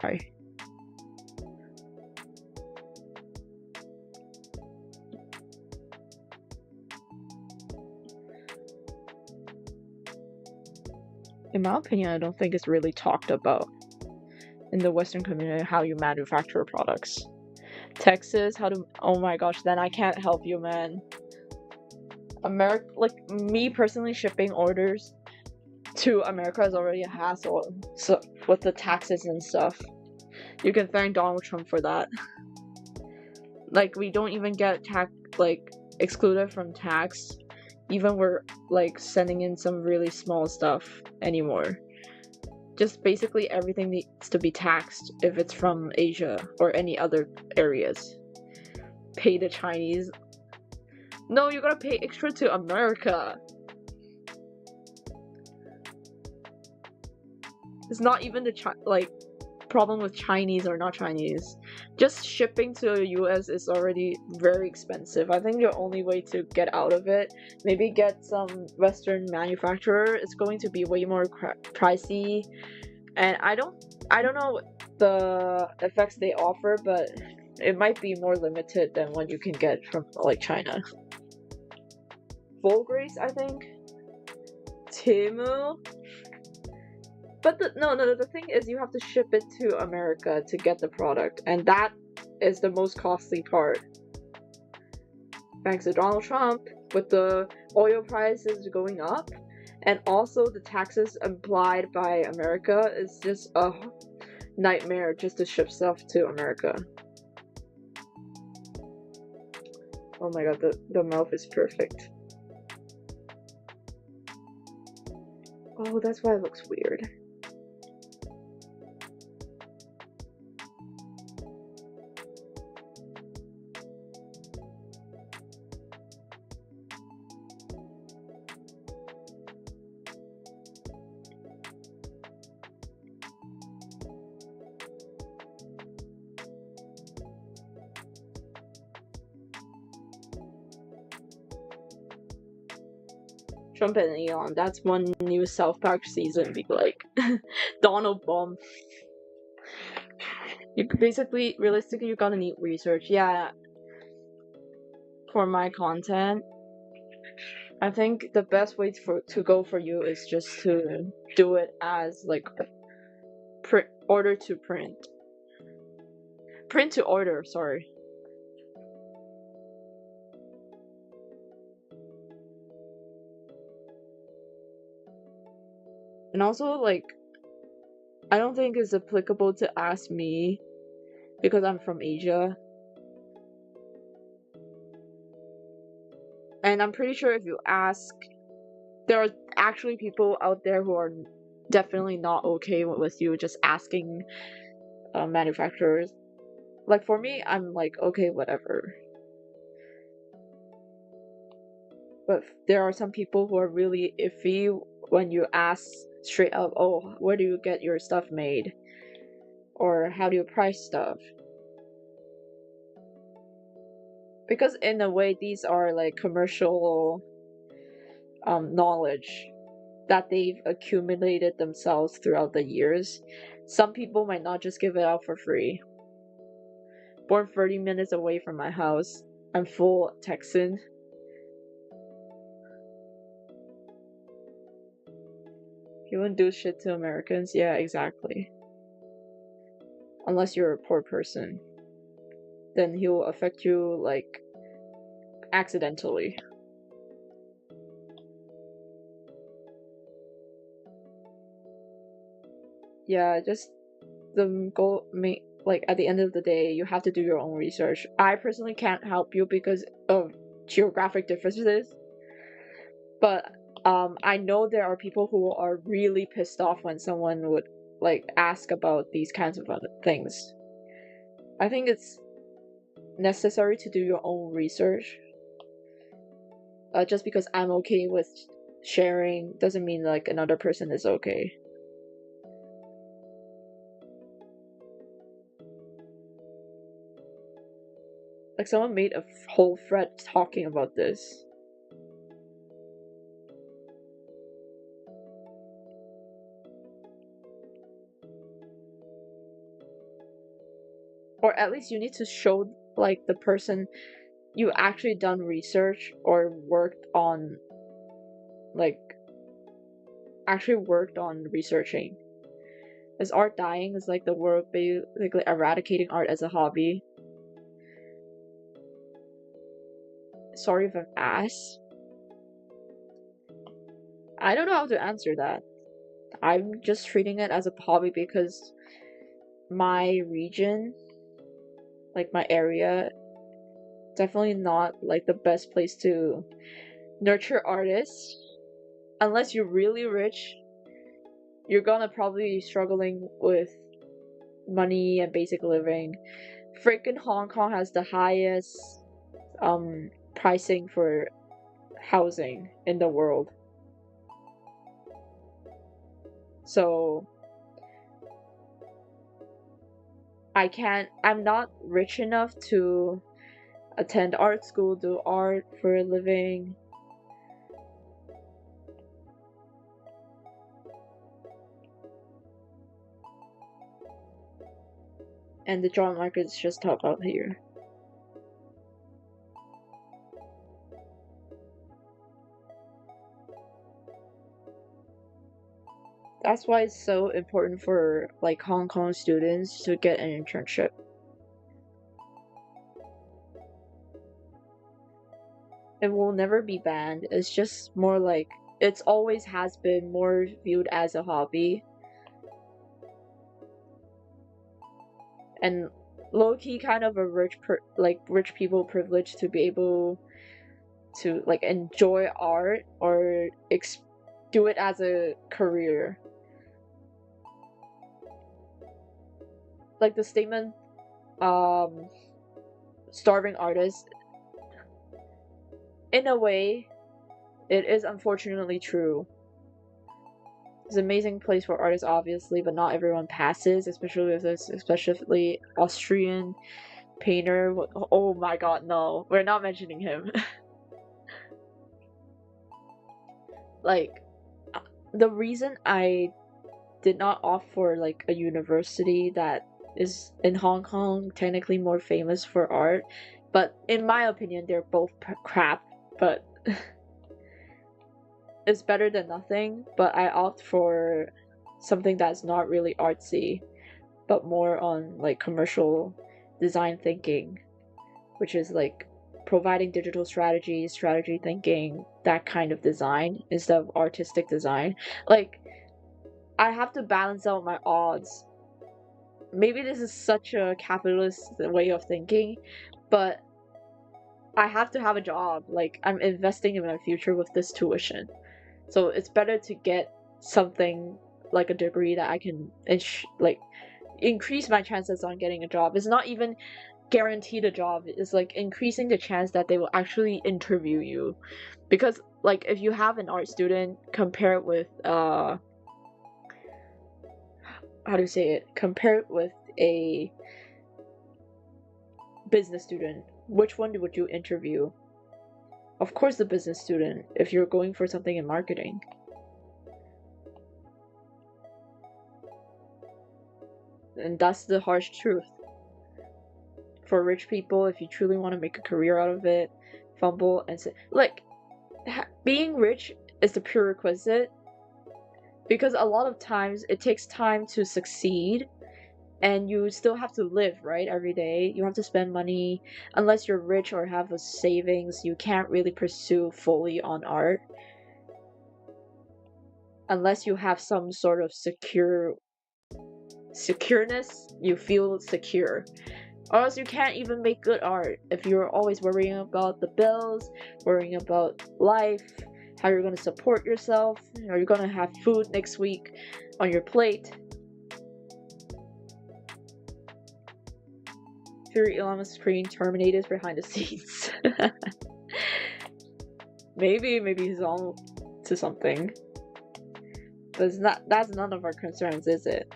Speaker 1: In my opinion, I don't think it's really talked about in the Western community how you manufacture products. Texas, how to. Oh my gosh, then I can't help you, man. America, like me personally, shipping orders to America is already a hassle. So with the taxes and stuff, you can thank Donald Trump for that. Like we don't even get excluded from tax. Even we're like sending in some really small stuff anymore. Just basically everything needs to be taxed if it's from Asia or any other areas. Pay the Chinese No, you gotta pay extra to America. It's not even the problem with Chinese or not Chinese. Just shipping to the US is already very expensive. I think your only way to get out of it, maybe get some Western manufacturer. It's going to be way more pricey, and I don't know the effects they offer, but it might be more limited than what you can get from like China. Full Grace, I think. Timu. But the thing is, you have to ship it to America to get the product, and that is the most costly part. Thanks to Donald Trump, with the oil prices going up, and also the taxes implied by America, is just a nightmare just to ship stuff to America. Oh my god, the mouth is perfect. Oh, that's why it looks weird. Trump and Elon, that's one new South Park season be like. Donald Bomb. You basically, realistically, you're gonna need research. Yeah. For my content, I think the best way to go for you is just to do it as like order to print. Print to order, sorry. And also, like, I don't think it's applicable to ask me because I'm from Asia. And I'm pretty sure if you ask, there are actually people out there who are definitely not okay with you just asking manufacturers. Like, for me, I'm like, okay, whatever. But there are some people who are really iffy when you ask straight up, oh, where do you get your stuff made? Or how do you price stuff? Because in a way, these are like commercial knowledge that they've accumulated themselves throughout the years. Some people might not just give it out for free. Born 30 minutes away from my house, I'm full Texan. You wouldn't do shit to Americans? Yeah, exactly. Unless you're a poor person. Then he will affect you, like, accidentally. Yeah, just the goal, like, at the end of the day, you have to do your own research. I personally can't help you because of geographic differences. But I know there are people who are really pissed off when someone would like ask about these kinds of other things. I think it's necessary to do your own research. Just because I'm okay with sharing doesn't mean like another person is okay. Like someone made a whole thread talking about this. Or at least you need to show like the person you actually done research or worked on, like actually worked on researching. Is art dying? Is like the world basically eradicating art as a hobby? Sorry if I've asked. I don't know how to answer that. I'm just treating it as a hobby because my region, like my area, definitely not like the best place to nurture artists. Unless you're really rich, you're gonna probably be struggling with money and basic living. Freaking Hong Kong has the highest pricing for housing in the world. So I'm not rich enough to attend art school, do art for a living. And the job market is just tough out here. That's why it's so important for like Hong Kong students to get an internship. It will never be banned. It's just more like it's always has been more viewed as a hobby. And low-key kind of a rich people privilege to be able to like enjoy art or do it as a career. Like the statement, starving artists, in a way, it is unfortunately true. It's an amazing place for artists, obviously, but not everyone passes, especially with this, especially Austrian painter. Oh my god, no, we're not mentioning him. Like, the reason I did not opt for like a university that is in Hong Kong technically more famous for art, but in my opinion they're both crap, but it's better than nothing. But I opt for something that's not really artsy but more on like commercial design thinking, which is like providing digital strategy thinking, that kind of design instead of artistic design. Like, I have to balance out my odds. Maybe this is such a capitalist way of thinking, but I have to have a job. Like, I'm investing in my future with this tuition. So it's better to get something like a degree that I can like increase my chances on getting a job. It's not even guaranteed a job. It's like increasing the chance that they will actually interview you. Because like if you have an art student, compare it with how do you say it? Compare it with a business student. Which one would you interview? Of course the business student, if you're going for something in marketing. And that's the harsh truth. For rich people, if you truly want to make a career out of it, fumble and say, like, being rich is the prerequisite, because a lot of times it takes time to succeed, and you still have to live, right? Every day you have to spend money. Unless you're rich or have a savings, you can't really pursue fully on art unless you have some sort of secureness. You feel secure, or else you can't even make good art if you're always worrying about the bills, worrying about life, how you're going to support yourself, are you going to have food next week on your plate. Fury Elon Musk screen Terminators behind the scenes. maybe he's on to something, but that's none of our concerns, is it?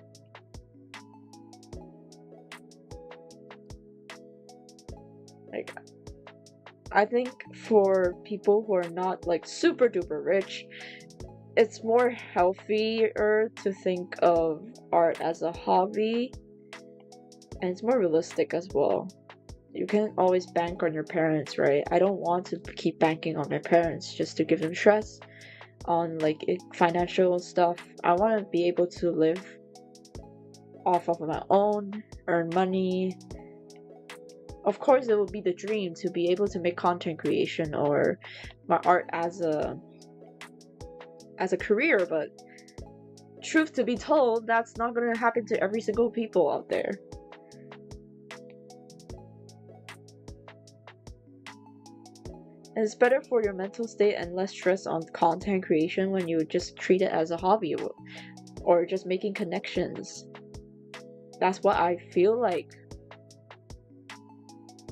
Speaker 1: Like, I think for people who are not like super duper rich, it's more healthier to think of art as a hobby, and it's more realistic as well. You can't always bank on your parents, right? I don't want to keep banking on my parents just to give them stress on like financial stuff. I want to be able to live off of my own, earn money. Of course, it would be the dream to be able to make content creation or my art as a career, but truth to be told, that's not going to happen to every single people out there. And it's better for your mental state and less stress on content creation when you just treat it as a hobby or just making connections. That's what I feel like.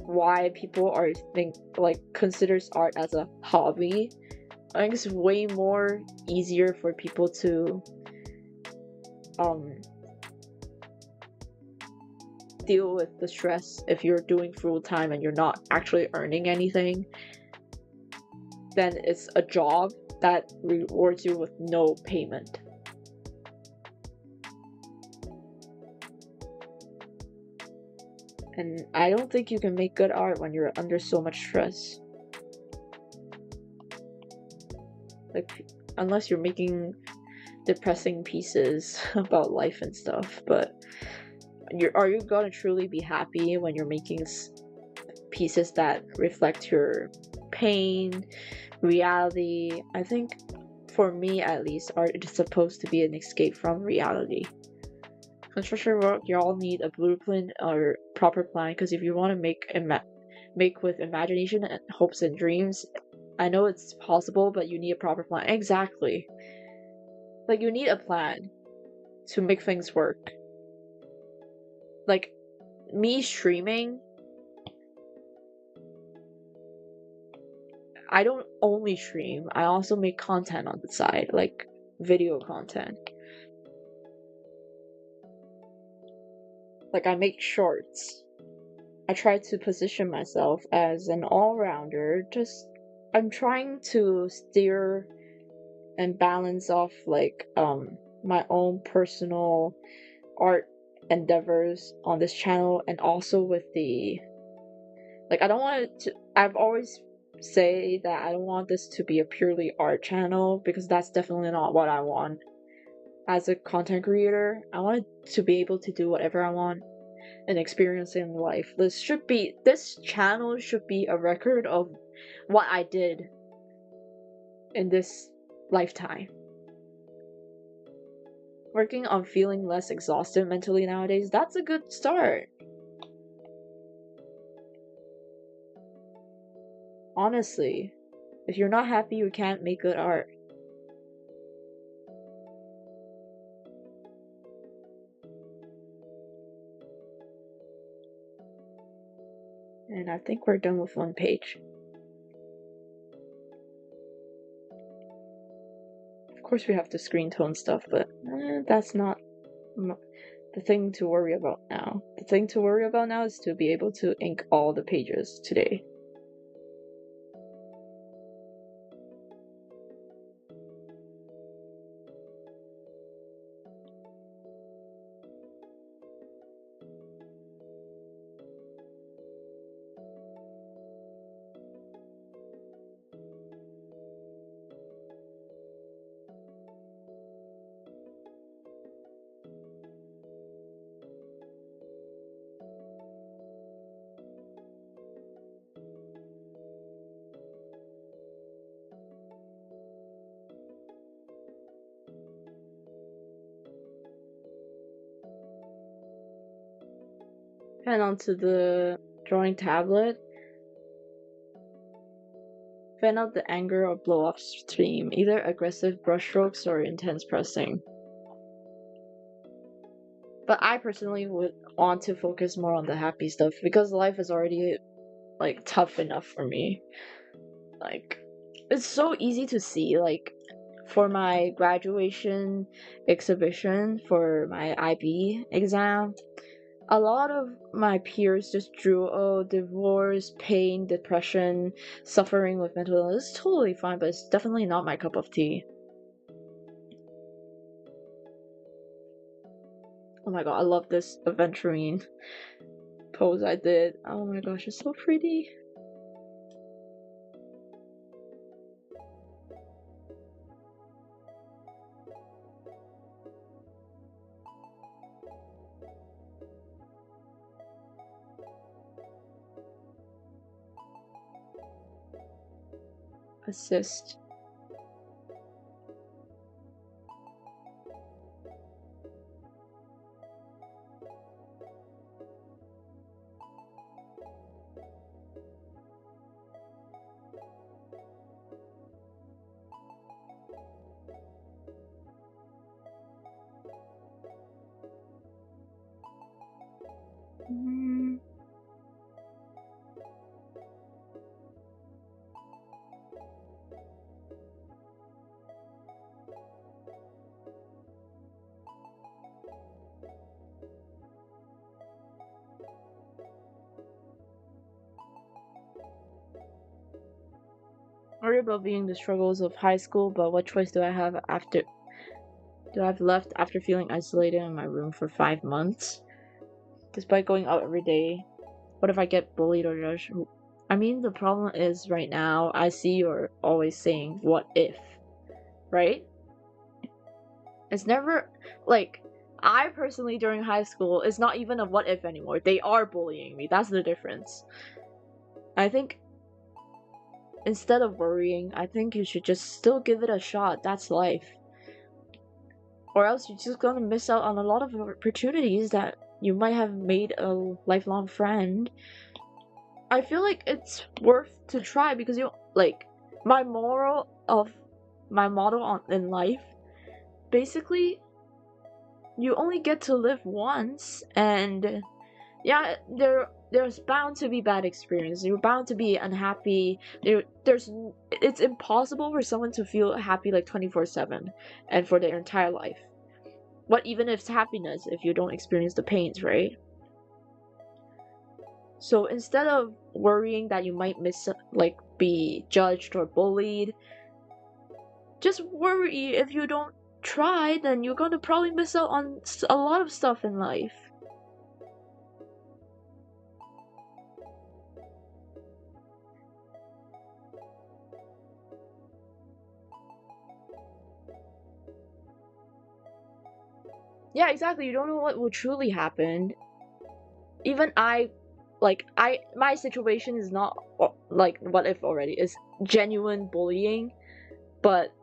Speaker 1: why people are considers art as a hobby. I think it's way more easier for people to deal with the stress if you're doing full time and you're not actually earning anything. Then it's a job that rewards you with no payment. And I don't think you can make good art when you're under so much stress. Like, unless you're making depressing pieces about life and stuff, but are you gonna truly be happy when you're making pieces that reflect your pain, reality? I think, for me at least, art is supposed to be an escape from reality. Construction work, you all need a blueprint or proper plan, because if you want to make with imagination and hopes and dreams, I know it's possible, but you need a proper plan. Exactly. Like, you need a plan to make things work. Like, me streaming, I don't only stream, I also make content on the side, like video content. Like, I make shorts. I try to position myself as an all-rounder. I'm trying to steer and balance off like my own personal art endeavors on this channel, and also with the, like, I don't want it to, I've always say that I don't want this to be a purely art channel, because that's definitely not what I want as a content creator. I want to be able to do whatever I want and experience in life. This channel should be a record of what I did in this lifetime. Working on feeling less exhausted mentally nowadays, that's a good start. Honestly, if you're not happy, you can't make good art. And I think we're done with one page. Of course we have to screen tone stuff, but that's not the thing to worry about now. The thing to worry about now is to be able to ink all the pages today. And onto the drawing tablet. Fan out the anger or blow off steam, either aggressive brushstrokes or intense pressing. But I personally would want to focus more on the happy stuff, because life is already like tough enough for me. Like, it's so easy to see, like, for my graduation exhibition for my IB exam, a lot of my peers just drew, oh, divorce, pain, depression, suffering with mental illness. It's totally fine, but it's definitely not my cup of tea. Oh my god, I love this aventurine pose I did. Oh my gosh, it's so pretty. Assist. Worry about being the struggles of high school, but what choice do I have left after feeling isolated in my room for 5 months? Despite going out every day, what if I get bullied or judged? I mean, the problem is right now, I see you're always saying, what if? Right? It's never, like, I personally during high school, it's not even a what if anymore. They are bullying me. That's the difference. I think instead of worrying, I think you should just still give it a shot. That's life. Or else you're just gonna miss out on a lot of opportunities that you might have made a lifelong friend. I feel like it's worth to try because my model in life, basically, you only get to live once, and yeah, there's bound to be bad experiences. You're bound to be unhappy. It's impossible for someone to feel happy like 24/7 and for their entire life. What even if it's happiness if you don't experience the pains, right? So instead of worrying that you might be judged or bullied, just worry if you don't try, then you're gonna probably miss out on a lot of stuff in life. Yeah, exactly. You don't know what will truly happen. Even my situation is not like what if already. It's genuine bullying, but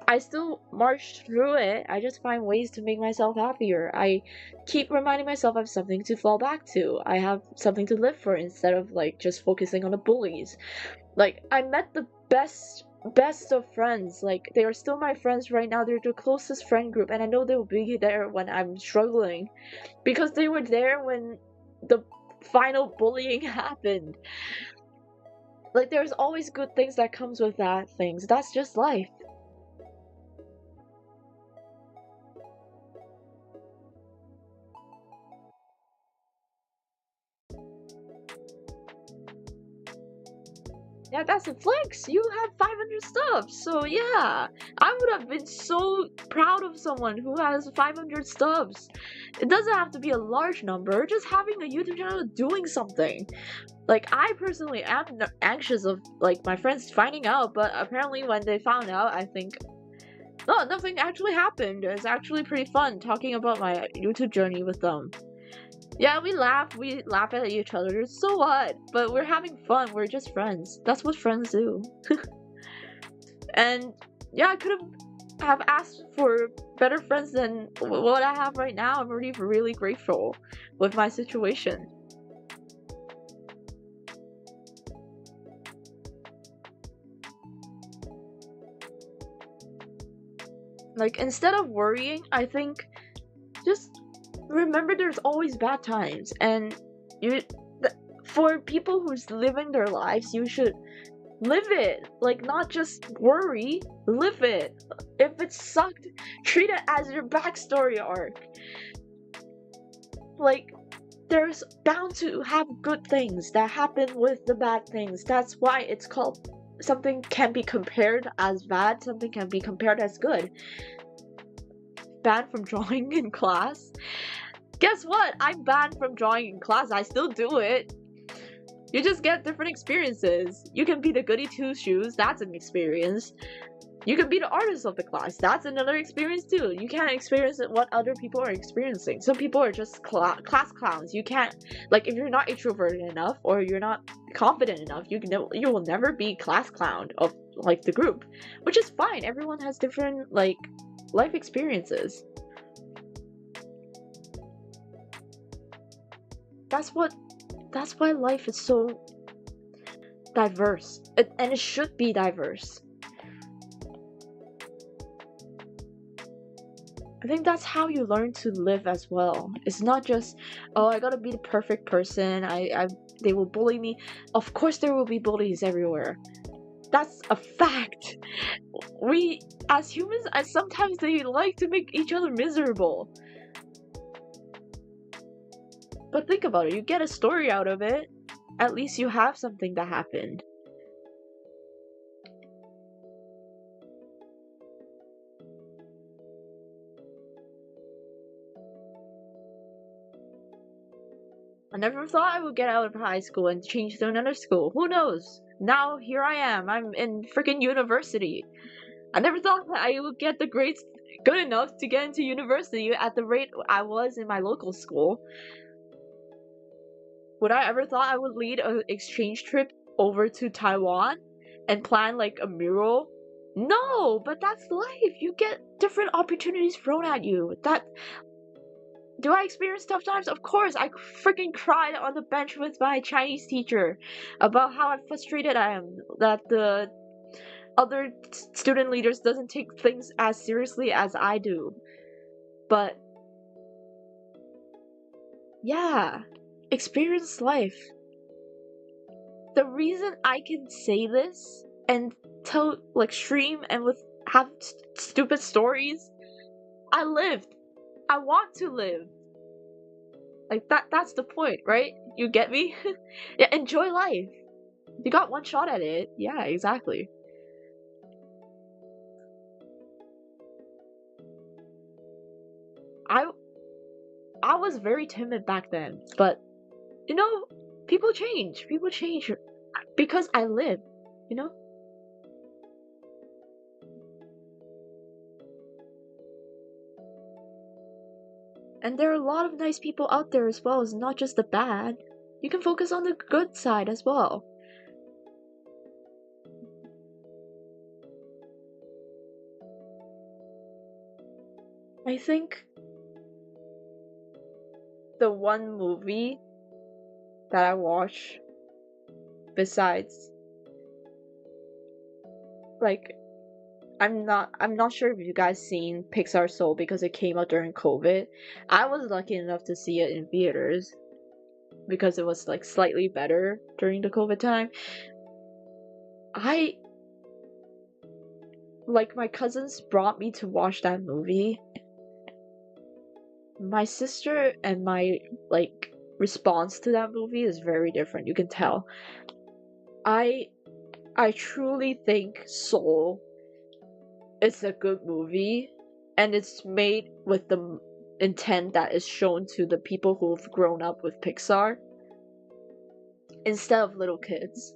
Speaker 1: I still march through it. I just find ways to make myself happier. I keep reminding myself I have something to fall back to. I have something to live for instead of just focusing on the bullies. I met the best of friends. They are still my friends right now. They're the closest friend group, and I know they will be there when I'm struggling because they were there when the final bullying happened. There's always good things that comes with that things. That's just life. Yeah, that's a flex. You have 500 subs. So yeah, I would have been so proud of someone who has 500 subs. It doesn't have to be a large number. Just having a YouTube channel doing something. I personally am anxious of my friends finding out, but apparently when they found out, I think, no, nothing actually happened. It's actually pretty fun talking about my YouTube journey with them. Yeah, we laugh at each other, so what? But we're having fun, we're just friends. That's what friends do. And yeah, I could have asked for better friends than what I have right now. I'm already really grateful with my situation. Instead of worrying, I think just remember there's always bad times, and for people who's living their lives, you should live it. Not just worry, live it. If it sucked, treat it as your backstory arc. There's bound to have good things that happen with the bad things. That's why it's called something can be compared as bad, something can be compared as good. Banned from drawing in class? Guess what? I'm banned from drawing in class. I still do it. You just get different experiences. You can be the goody two-shoes. That's an experience. You can be the artist of the class. That's another experience too. You can't experience what other people are experiencing. Some people are just class clowns. You can't, if you're not introverted enough or you're not confident enough, you will never be class clown of the group, which is fine. Everyone has different life experiences. That's why life is so diverse, and it should be diverse. I think that's how you learn to live as well. It's not just, oh, I gotta be the perfect person. They will bully me. Of course there will be bullies everywhere. That's a fact. We, as humans, sometimes they like to make each other miserable. But think about it, you get a story out of it. At least you have something that happened. I never thought I would get out of high school and change to another school. Who knows? Now here I am. I'm in freaking university. I never thought that I would get the grades good enough to get into university at the rate I was in my local school. Would I ever thought I would lead an exchange trip over to Taiwan and plan like a mural? No, but that's life. You get different opportunities thrown at you. Do I experience tough times? Of course. I freaking cried on the bench with my Chinese teacher about how frustrated I am that the other student leaders doesn't take things as seriously as I do. But yeah, experience life. The reason I can say this and tell like stream and have stupid stories, I lived. I want to live. Like that's the point, right? You get me? Yeah, enjoy life. You got one shot at it. Yeah, exactly. I was very timid back then, but you know, people change. People change because I live, you know? And there are a lot of nice people out there as well, it's not just the bad. You can focus on the good side as well. I think the one movie that I watch besides like I'm not sure if you guys seen Pixar Soul because it came out during COVID. I was lucky enough to see it in theaters because it was like slightly better during the COVID time. My cousins brought me to watch that movie. My sister and my response to that movie is very different. You can tell. I truly think Soul is a good movie, and it's made with the intent that is shown to the people who've grown up with Pixar instead of little kids.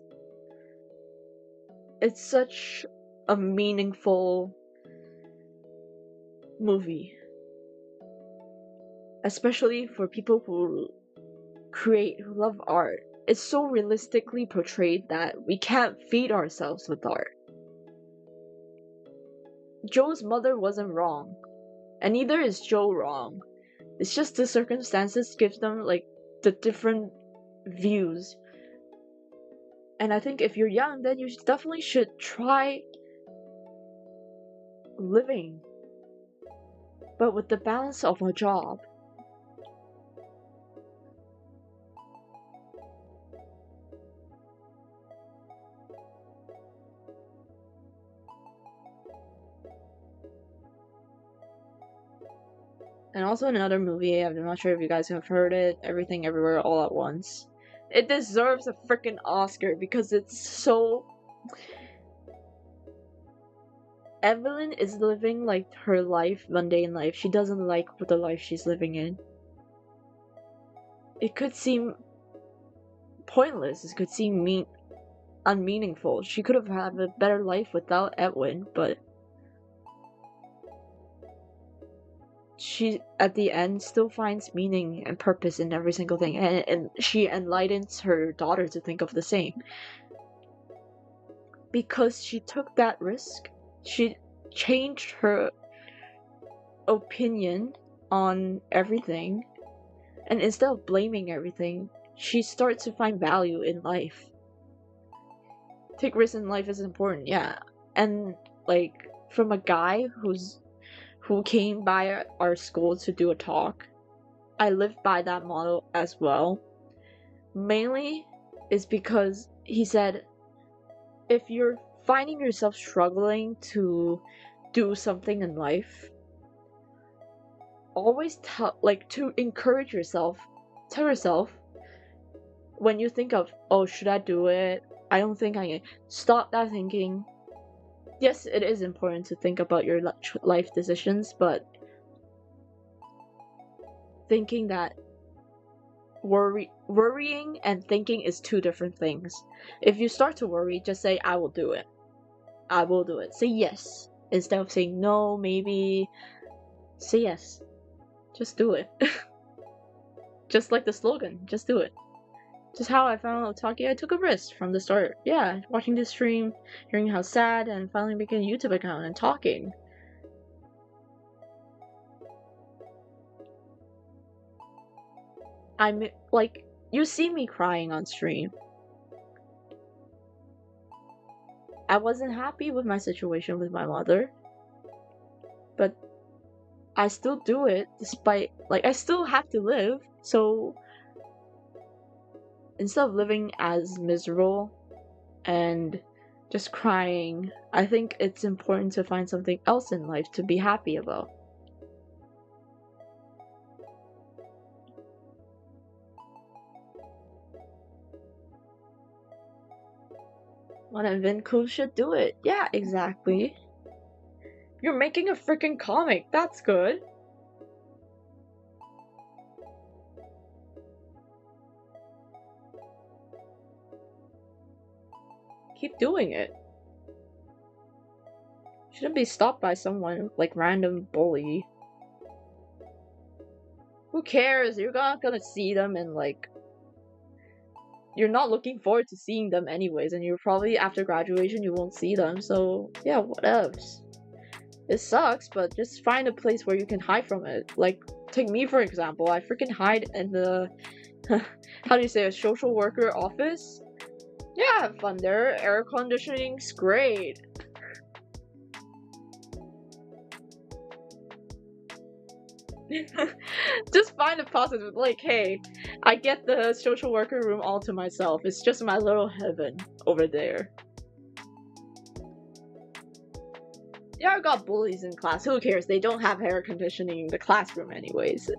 Speaker 1: It's such a meaningful movie, especially for people who love art. It's so realistically portrayed that we can't feed ourselves with art. Joe's mother wasn't wrong, and neither is Joe wrong. It's just the circumstances give them the different views. And I think if you're young, then you definitely should try living, but with the balance of a job. And also another movie, I'm not sure if you guys have heard it, Everything Everywhere All at Once. It deserves a freaking Oscar because it's so... Evelyn is living her life, mundane life. She doesn't like the life she's living in. It could seem pointless, it could seem unmeaningful. She could have had a better life without Edwin, but she at the end still finds meaning and purpose in every single thing, and she enlightens her daughter to think of the same because she took that risk. She changed her opinion on everything, and instead of blaming everything, she starts to find value in life. Take risks in life is important, yeah. And from a guy who came by our school to do a talk, I lived by that motto as well. Mainly is because he said, if you're finding yourself struggling to do something in life, always to encourage yourself, tell yourself, when you think of, oh, should I do it? I don't think I can. Stop that thinking. Yes, it is important to think about your life decisions, but thinking that worrying and thinking is two different things. If you start to worry, just say, I will do it. I will do it. Say yes. Instead of saying no, maybe. Say yes. Just do it. Just like the slogan, just do it. Just how I found OTAKI, I took a risk from the start. Yeah, watching this stream, hearing how sad, and finally making a YouTube account and talking. I'm like, you see me crying on stream. I wasn't happy with my situation with my mother, but I still do it despite, like, I still have to live, so instead of living as miserable and just crying, I think it's important to find something else in life to be happy about. When Vinco should do it. Yeah, exactly. You're making a freaking comic. That's good. Keep doing it. Shouldn't be stopped by someone like random bully. Who cares? You're not gonna see them and like you're not looking forward to seeing them anyways, and you're probably after graduation you won't see them, so yeah, what else? It sucks, but just find a place where you can hide from it. Like, take me for example, I freaking hide in the how do you say, a social worker office? Yeah, I have fun there. Air conditioning's great. Just find a positive, like, hey, I get the social worker room all to myself. It's just my little heaven over there. Yeah, I got bullies in class. Who cares? They don't have air conditioning in the classroom anyways.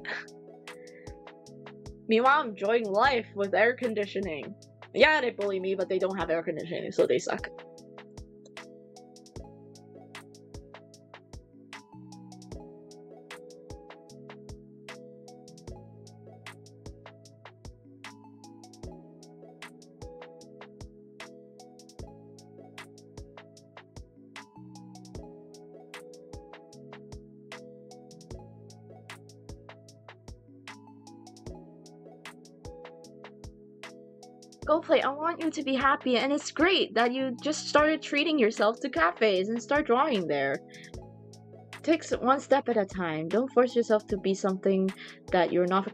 Speaker 1: Meanwhile, I'm enjoying life with air conditioning. Yeah, they bully me, but they don't have air conditioning, so they suck. Go play. I want you to be happy, and it's great that you just started treating yourself to cafes and start drawing there. Takes one step at a time. Don't force yourself to be something that you're not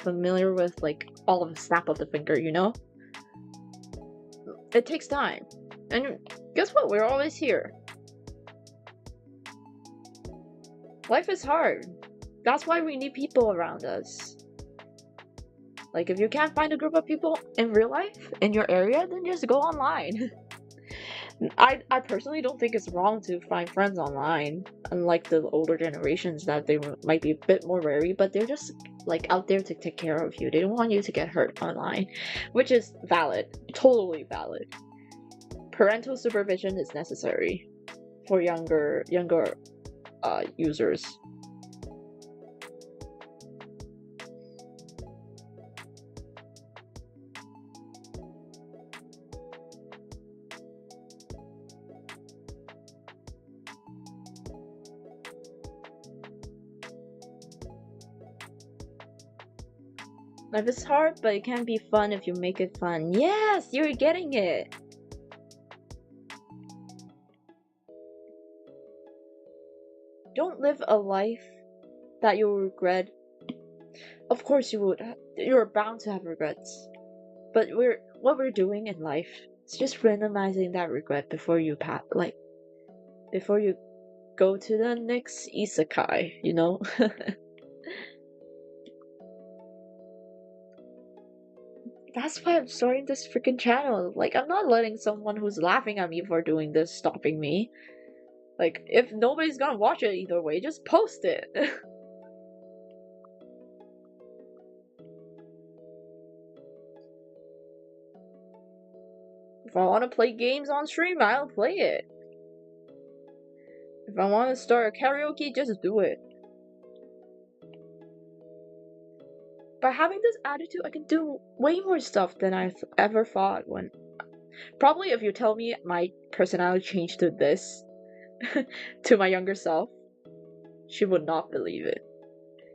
Speaker 1: familiar with, like all of a snap of the finger, you know? It takes time. And guess what? We're always here. Life is hard. That's why we need people around us. Like, if you can't find a group of people in real life, in your area, then just go online. I personally don't think it's wrong to find friends online, unlike the older generations that they might be a bit more wary, but they're just, like, out there to take care of you. They don't want you to get hurt online, which is valid. Totally valid. Parental supervision is necessary for younger users. Life is hard, but it can be fun if you make it fun. Yes, you're getting it! Don't live a life that you'll regret. Of course you would. You're bound to have regrets. But what we're doing in life is just randomizing that regret before you before you go to the next isekai, you know? That's why I'm starting this freaking channel. Like, I'm not letting someone who's laughing at me for doing this stopping me. Like, if nobody's gonna watch it either way, just post it. If I want to play games on stream, I'll play it. If I want to start a karaoke, just do it. by having this attitude, I can do way more stuff than I ever thought. When probably if you tell me my personality changed to this to my younger self, she would not believe it.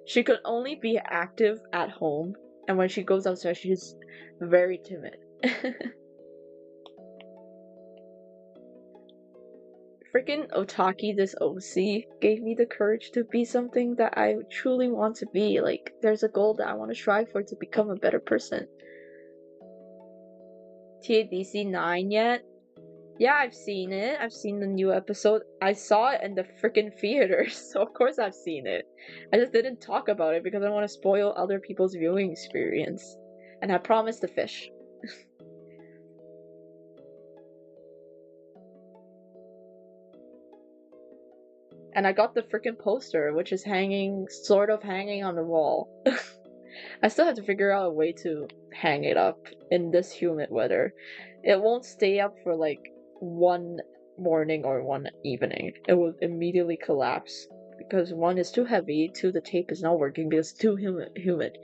Speaker 1: She could only be active at home, and when she goes outside, she's very timid. Freaking Otaki, this OC, gave me the courage to be something that I truly want to be. Like, there's a goal that I want to strive for to become a better person. TADC 9 yet? Yeah, I've seen it. I've seen the new episode. I saw it in the freaking theater, so of course I've seen it. I just didn't talk about it because I don't want to spoil other people's viewing experience. And I promised to fish. And I got the freaking poster, which is sort of hanging on the wall. I still have to figure out a way to hang it up in this humid weather. It won't stay up for like one morning or one evening. It will immediately collapse because one is too heavy, two the tape is not working because it's too humid.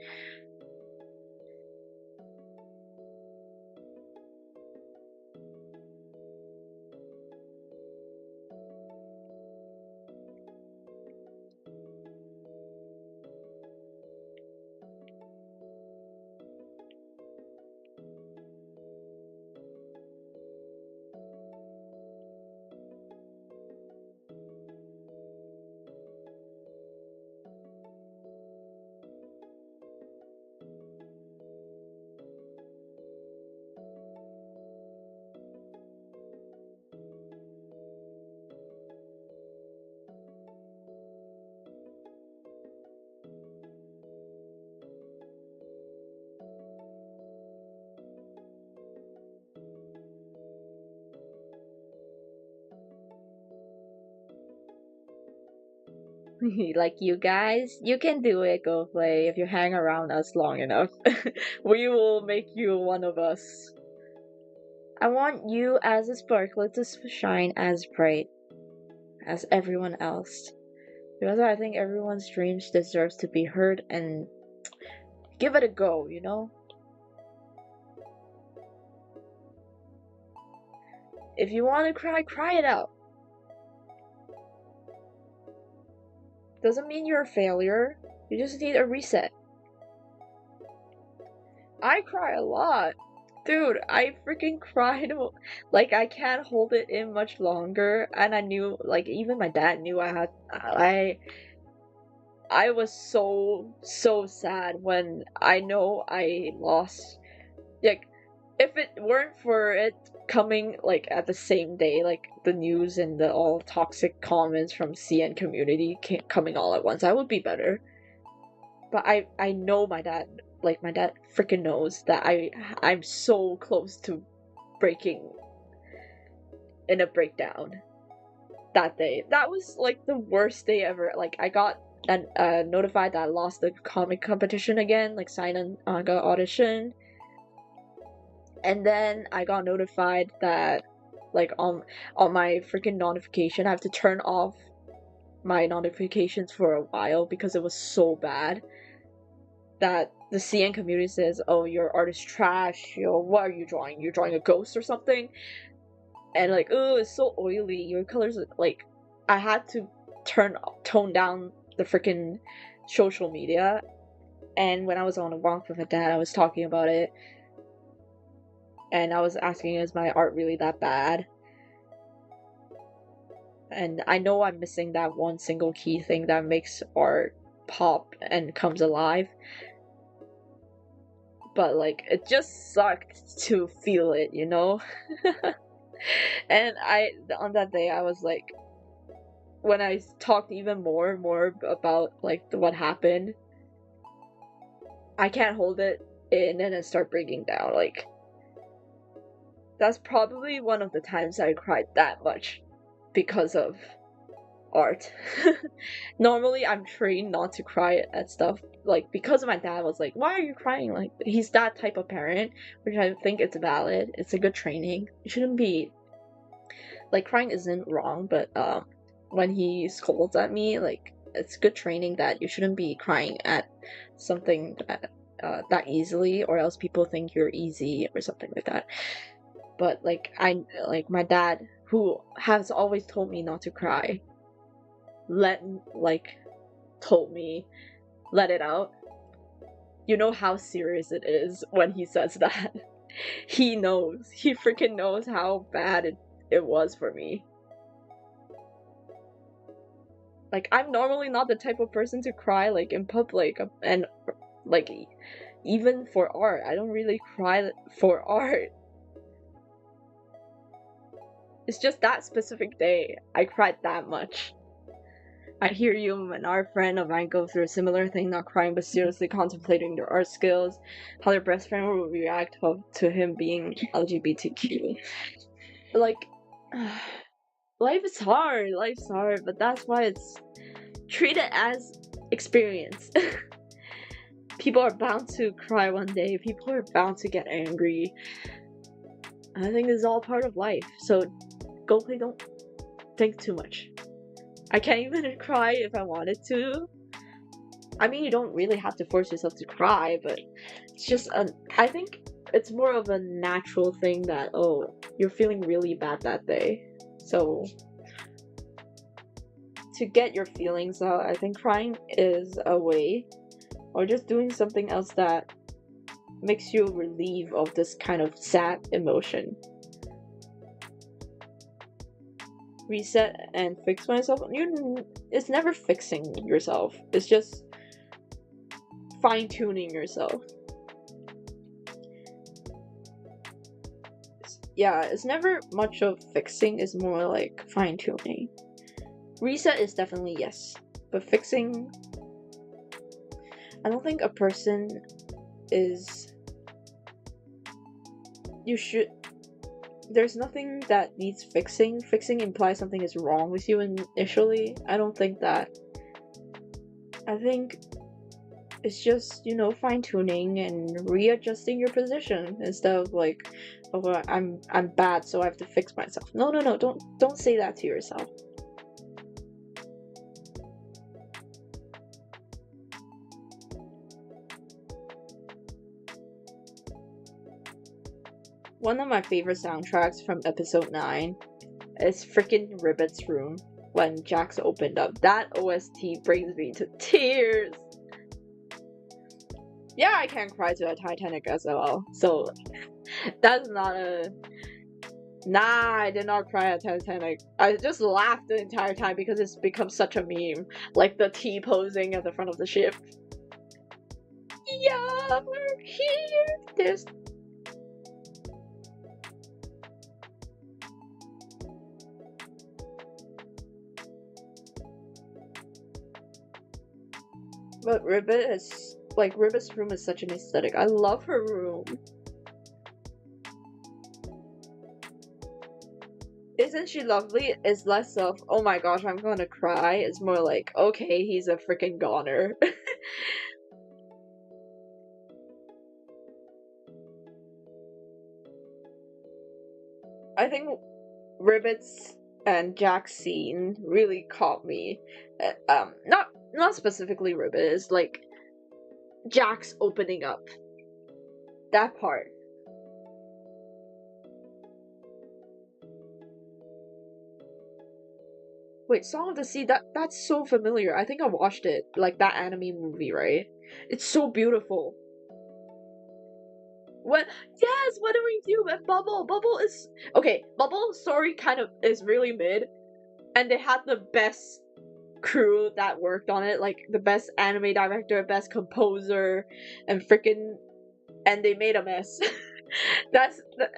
Speaker 1: Like you guys, you can do it, go play, if you hang around us long enough. We will make you one of us. I want you as a sparklet to shine as bright as everyone else. Because I think everyone's dreams deserves to be heard and give it a go, you know? If you want to cry, cry it out. Doesn't mean you're a failure. You just need a reset. I cry a lot. Dude, I freaking cried. Like, I can't hold it in much longer. And I knew, like, even my dad knew I was so sad when I know I lost. Like, if it weren't for it coming, like, at the same day, like, the news and the all toxic comments from CN community coming all at once, I would be better. But I know my dad, like, my dad freaking knows that I'm so close to breaking in a breakdown that day. That was, like, the worst day ever. Like, I got notified that I lost the comic competition again, like, sign-in manga audition. And then I got notified that, like, on my freaking notification, I have to turn off my notifications for a while because it was so bad that the CN community says, oh, your art is trash, yo, what are you drawing? You're drawing a ghost or something? And like, oh, it's so oily, your colors, like, I had to tone down the freaking social media. And when I was on a walk with my dad, I was talking about it. And I was asking, is my art really that bad? And I know I'm missing that one single key thing that makes art pop and comes alive. But, like, it just sucked to feel it, you know? And on that day, I was like, when I talked even more about, like, what happened, I can't hold it in and then start breaking down. Like, that's probably one of the times I cried that much because of art. Normally, I'm trained not to cry at stuff. Like, because my dad was like, why are you crying? Like, he's that type of parent, which I think it's valid. It's a good training. It shouldn't be, like, crying isn't wrong, but when he scolds at me, like, it's good training that you shouldn't be crying at something that that easily, or else people think you're easy or something like that. But like my dad, who has always told me not to cry, told me let it out. You know how serious it is when he says that. He knows. He freaking knows how bad it was for me. Like, I'm normally not the type of person to cry, like, in public, and, like, even for art. I don't really cry for art. It's just that specific day, I cried that much. I hear you and our friend of mine go through a similar thing, not crying but seriously contemplating their art skills, how their best friend will react to him being LGBTQ. Like, life's hard, but that's why it's treated as experience. People are bound to cry one day, people are bound to get angry. I think it's all part of life, so don't think too much. I can't even cry if I wanted to. I mean, you don't really have to force yourself to cry, but it's just I think it's more of a natural thing that, oh, you're feeling really bad that day. So to get your feelings out, I think crying is a way, or just doing something else that makes you relieve of this kind of sad emotion. Reset and fix myself. It's never fixing yourself. It's just fine-tuning yourself. It's never much of fixing. It's more like fine-tuning. Reset is definitely yes, but fixing, I don't think a person is. There's nothing that needs fixing. Fixing implies something is wrong with you initially. I don't think that. I think it's just, fine-tuning and readjusting your position instead of like, oh, I'm bad, so I have to fix myself. No, don't say that to yourself. One of my favorite soundtracks from episode 9 is freaking Ribbit's Room when Jax opened up. That OST brings me to tears. Yeah, I can cry to a Titanic as well. So that's not a. Nah, I did not cry at Titanic. I just laughed the entire time because it's become such a meme. Like the T posing at the front of the ship. Yeah, we're here. There's. But Ribbit's room is such an aesthetic. I love her room. Isn't she lovely? It's less of, oh my gosh, I'm gonna cry. It's more like, okay, he's a freaking goner. I think Ribbit's and Jack's scene really caught me. Not specifically Ribbit, it's like Jack's opening up. That part. Wait, Song of the Sea, that's so familiar. I think I watched it, like that anime movie, right? It's so beautiful. What? Yes, what do we do with Bubble? Bubble is okay. Bubble's story kind of is really mid, and they had the best crew that worked on it, like the best anime director, best composer, and they made a mess.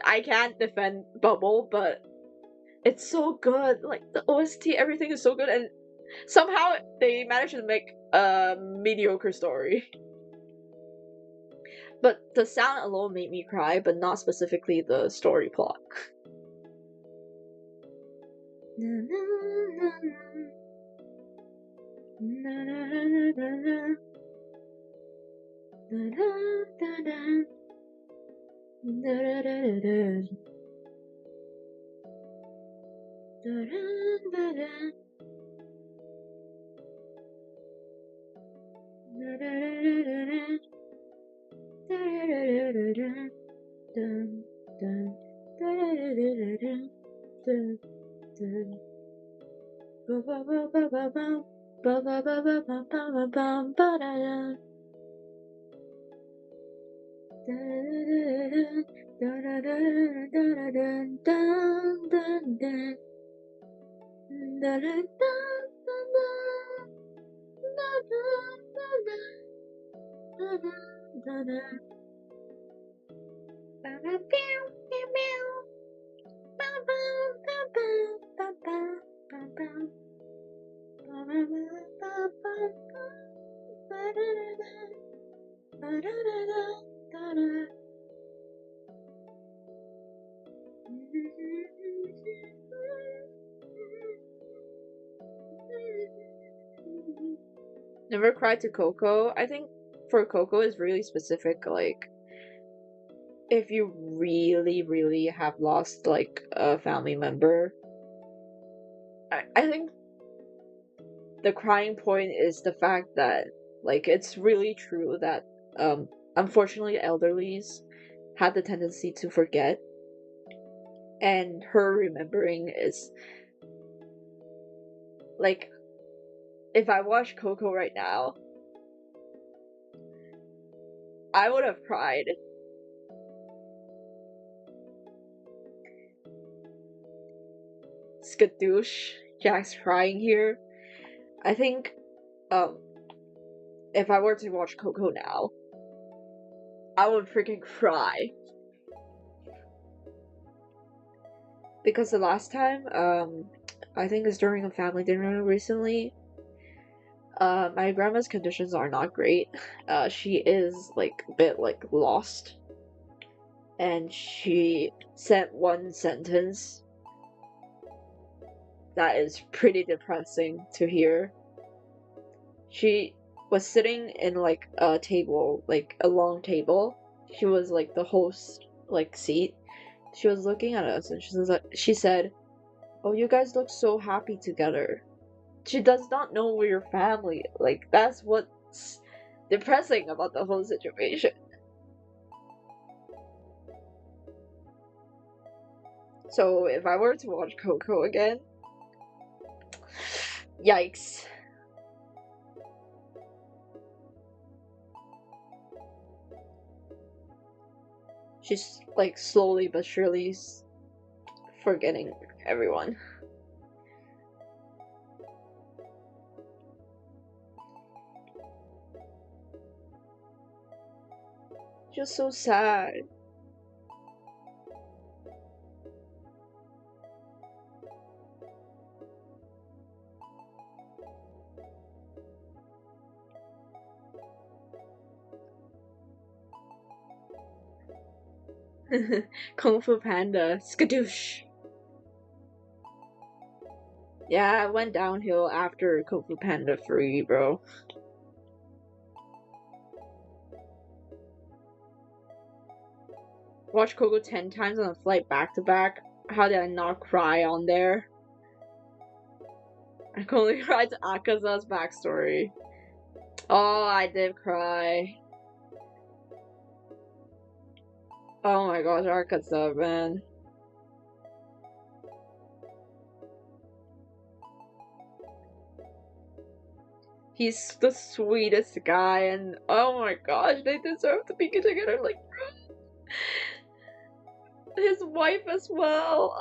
Speaker 1: I can't defend Bubble, but it's so good. Like the OST, everything is so good, and somehow they managed to make a mediocre story. But the sound alone made me cry, but not specifically the story plot. Never cried to Coco. I think for Coco is really specific, like if you really have lost like a family member. I think the crying point is the fact that like it's really true that unfortunately elderlies have the tendency to forget, and her remembering is like, if I watch Coco right now, I would have cried. Skadoosh, Jack's crying here. I think if I were to watch Coco now, I would freaking cry. Because the last time, I think it's during a family dinner recently, my grandma's conditions are not great. She is like a bit like lost, and she said one sentence that is pretty depressing to hear. She was sitting in like a table, like a long table. She was like the host like seat. She was looking at us and she said, "Oh, you guys look so happy together." She does not know we're your family. Like, that's what's depressing about the whole situation. So if I were to watch Coco again, yikes. She's like slowly but surely forgetting everyone. Just so sad. Kung Fu Panda, skadoosh. Yeah, I went downhill after Kung Fu Panda 3, bro. Watched Coco 10 times on a flight back to back. How did I not cry on there? I can only cry to Akaza's backstory. Oh, I did cry. Oh my gosh, Akaza, man. He's the sweetest guy, and oh my gosh, they deserve to be together. Like, his wife as well.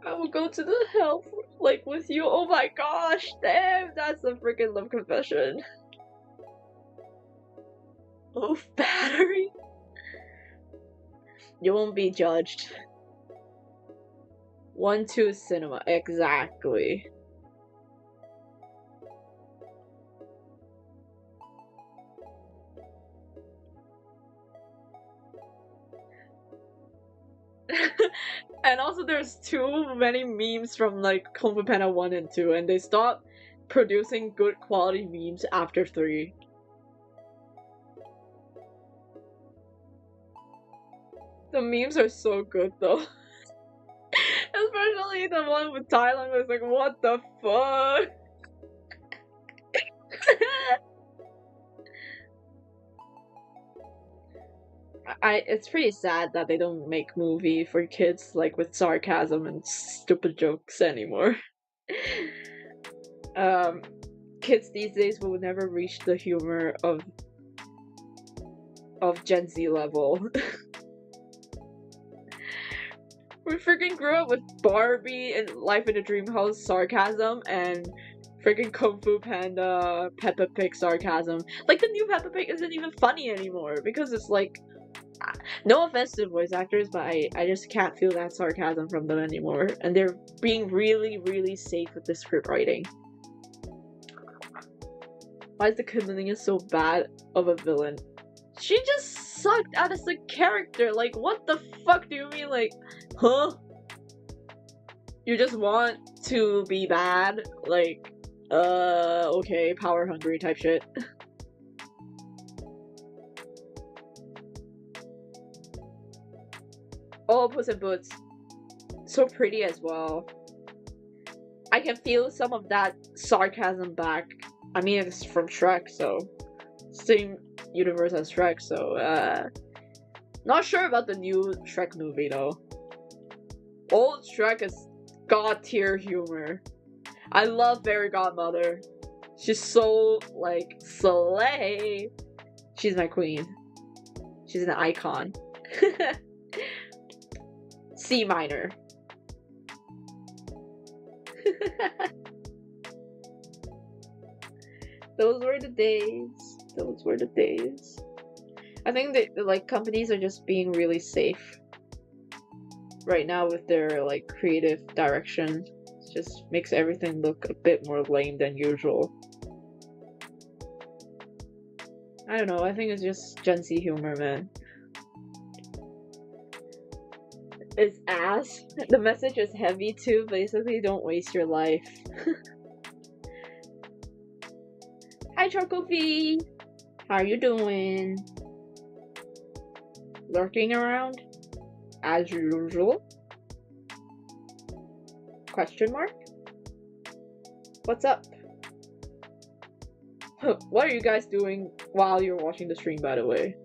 Speaker 1: I will go to the hell like with you. Oh my gosh, damn, that's a freaking love confession. Oh, battery. You won't be judged. 1-2 cinema, exactly. And also there's too many memes from like Kung Fu Panda 1 and 2, and they stopped producing good quality memes after 3. The memes are so good though. Especially the one with Thailand was like, what the fuck? It's pretty sad that they don't make movie for kids like with sarcasm and stupid jokes anymore. kids these days will never reach the humor of Gen Z level. We freaking grew up with Barbie and Life in a Dream House sarcasm and freaking Kung Fu Panda Peppa Pig sarcasm. Like, the new Peppa Pig isn't even funny anymore because it's like, no offense to voice actors, but I just can't feel that sarcasm from them anymore. And they're being really, really safe with the script writing. Why is the chameleon so bad of a villain? She just sucked out as a character. Like, what the fuck do you mean? Like, huh? You just want to be bad? Like, okay, power hungry type shit. Oh, Puss in Boots. So pretty as well. I can feel some of that sarcasm back. I mean, it's from Shrek, so same universe as Shrek, so not sure about the new Shrek movie though. Old Shrek is god tier humor. I love Fairy Godmother. She's so like slay. She's my queen. She's an icon. C minor. Those were the days. Those were the days. I think that like companies are just being really safe right now with their like creative direction. It just makes everything look a bit more lame than usual. I don't know, I think it's just Gen Z humor, man. It's ass. The message is heavy too, basically don't waste your life. Hi Chocofi! How you doing? Lurking around? As usual? Question mark? What's up? What are you guys doing while you're watching the stream, by the way?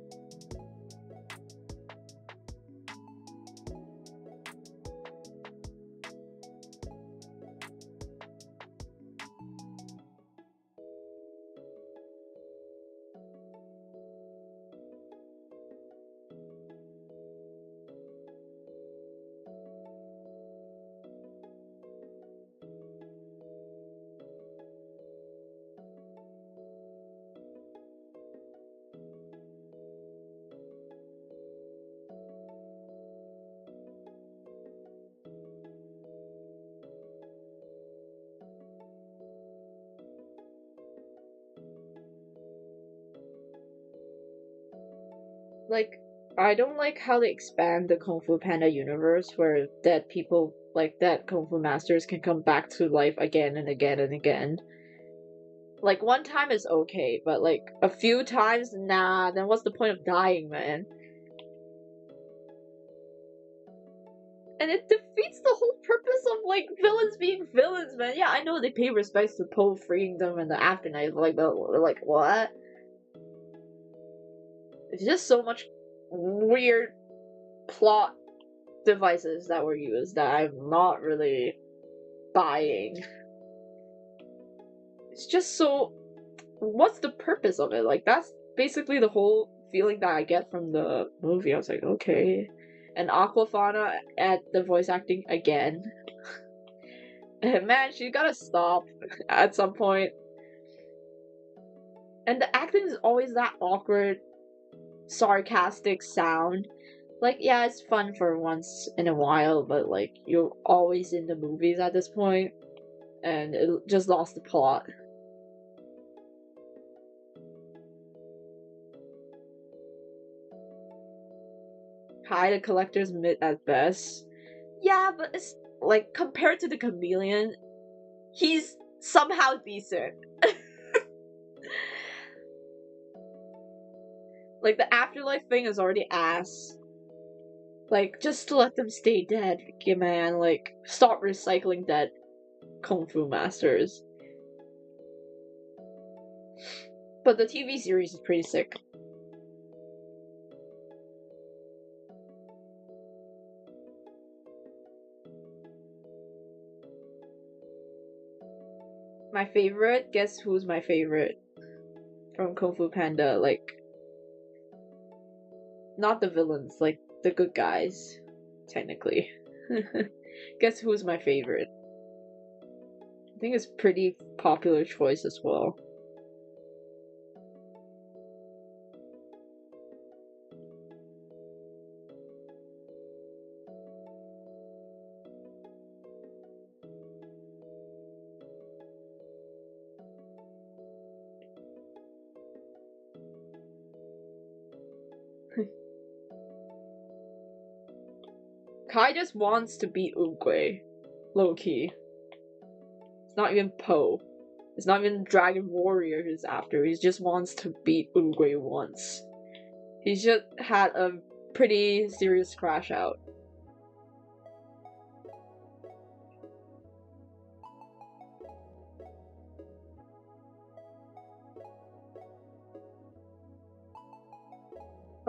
Speaker 1: Like, I don't like how they expand the Kung Fu Panda universe where dead people, like dead Kung Fu masters, can come back to life again and again and again. Like, one time is okay, but like, a few times? Nah, then what's the point of dying, man? And it defeats the whole purpose of, like, villains being villains, man. Yeah, I know they pay respects to Po freeing them in the afterlife, like, what? It's just so much weird plot devices that were used that I'm not really buying. It's just so... what's the purpose of it? Like, that's basically the whole feeling that I get from the movie. I was like, okay. And Aquafina at the voice acting again. Man, she gotta stop at some point. And the acting is always that awkward, sarcastic sound. Like, yeah, it's fun for once in a while, but like, you're always in the movies at this point, and it just lost the plot. Hi, the collector's mid at best. Yeah, but it's like, compared to the chameleon, he's somehow decent. Like, the afterlife thing is already ass. Like, just to let them stay dead, okay, man. Like, stop recycling dead Kung Fu masters. But the TV series is pretty sick. My favorite? Guess who's my favorite? From Kung Fu Panda, like... Not the villains, like the good guys, technically. Guess who's my favorite? I think it's pretty popular choice as well. Kai just wants to beat Oogway. Low-key. It's not even Po. It's not even Dragon Warrior who's after. He just wants to beat Oogway once. He's just had a pretty serious crash out.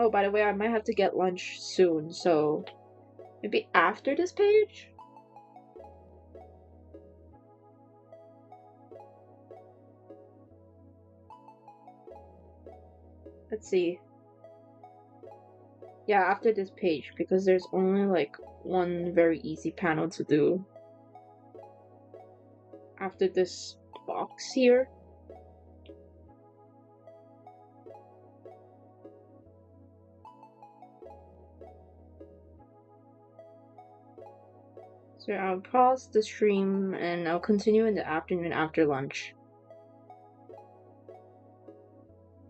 Speaker 1: Oh, by the way, I might have to get lunch soon, so... Maybe after this page? Let's see. Yeah, after this page, because there's only like one very easy panel to do. After this box here. So I'll pause the stream and I'll continue in the afternoon after lunch.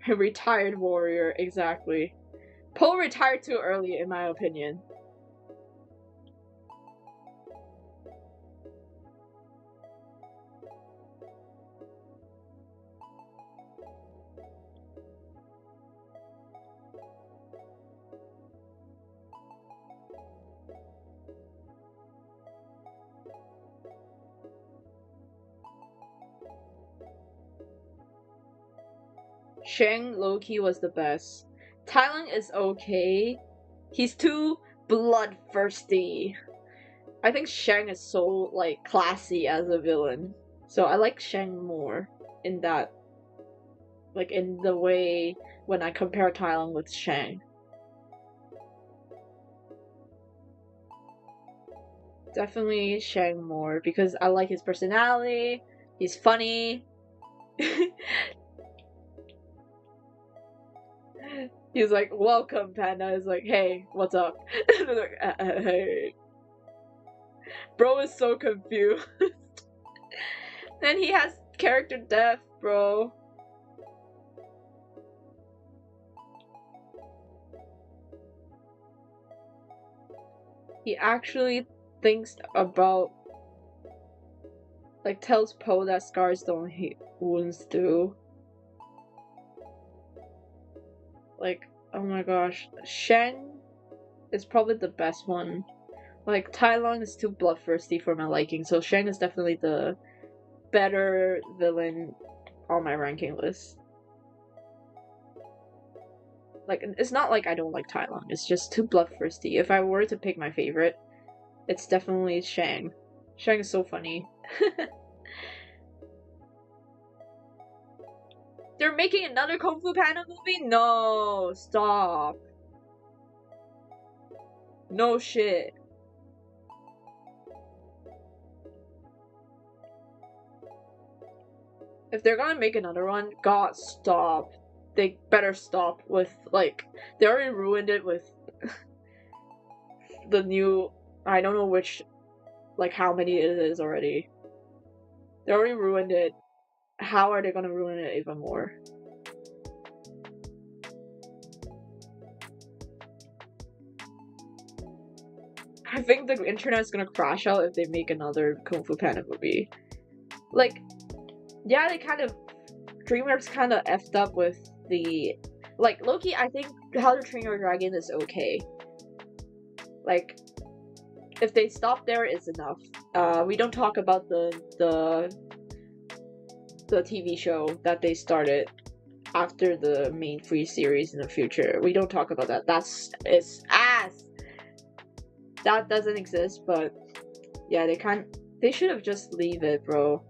Speaker 1: A retired warrior, exactly. Po retired too early, in my opinion. Shang low-key was the best. Thailand is okay. He's too bloodthirsty. I think Shang is so like classy as a villain. So I like Shang more in that, like in the way when I compare Thailand with Shang. Definitely Shang more because I like his personality. He's funny. He's like, welcome, Panda. He's like, hey, what's up? Like, hey. Bro is so confused. Then he has character depth, bro. He actually thinks about, like, tells Po that scars don't heal, wounds do. Like, oh my gosh, Shang is probably the best one. Like, Tai Lung is too bloodthirsty for my liking, so Shang is definitely the better villain on my ranking list. Like, it's not like I don't like Tai Lung, it's just too bloodthirsty. If I were to pick my favorite, it's definitely Shang. Shang is so funny. They're making another Kung Fu Panda movie? No, stop. No shit. If they're gonna make another one, God, stop. They better stop with, like, they already ruined it with the new, I don't know which, like, how many it is already. They already ruined it. How are they gonna ruin it even more? I think the internet is gonna crash out if they make another Kung Fu Panda movie. Like, yeah, they kind of, DreamWorks kind of effed up with the, like, Loki, I think How to Train Your Dragon is okay. Like, if they stop there, it's enough. We don't talk about the TV show that they started after the main free series in the future. We don't talk about that. It's ass. That doesn't exist, but yeah, they should have just leave it, bro.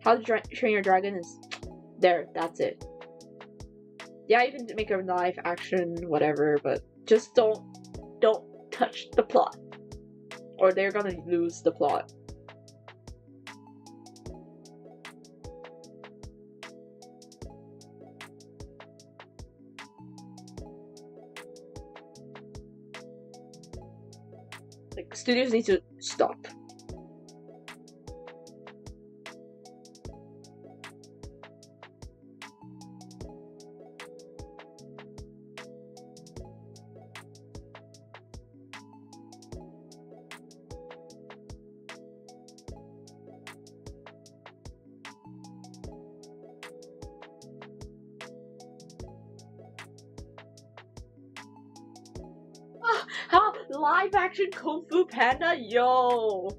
Speaker 1: How to Train Your Dragon is there. That's it. Yeah, you can make a live action whatever, but just don't touch the plot, or they're gonna lose the plot. Like, studios need to stop. How live action Kung Fu Panda? Yo!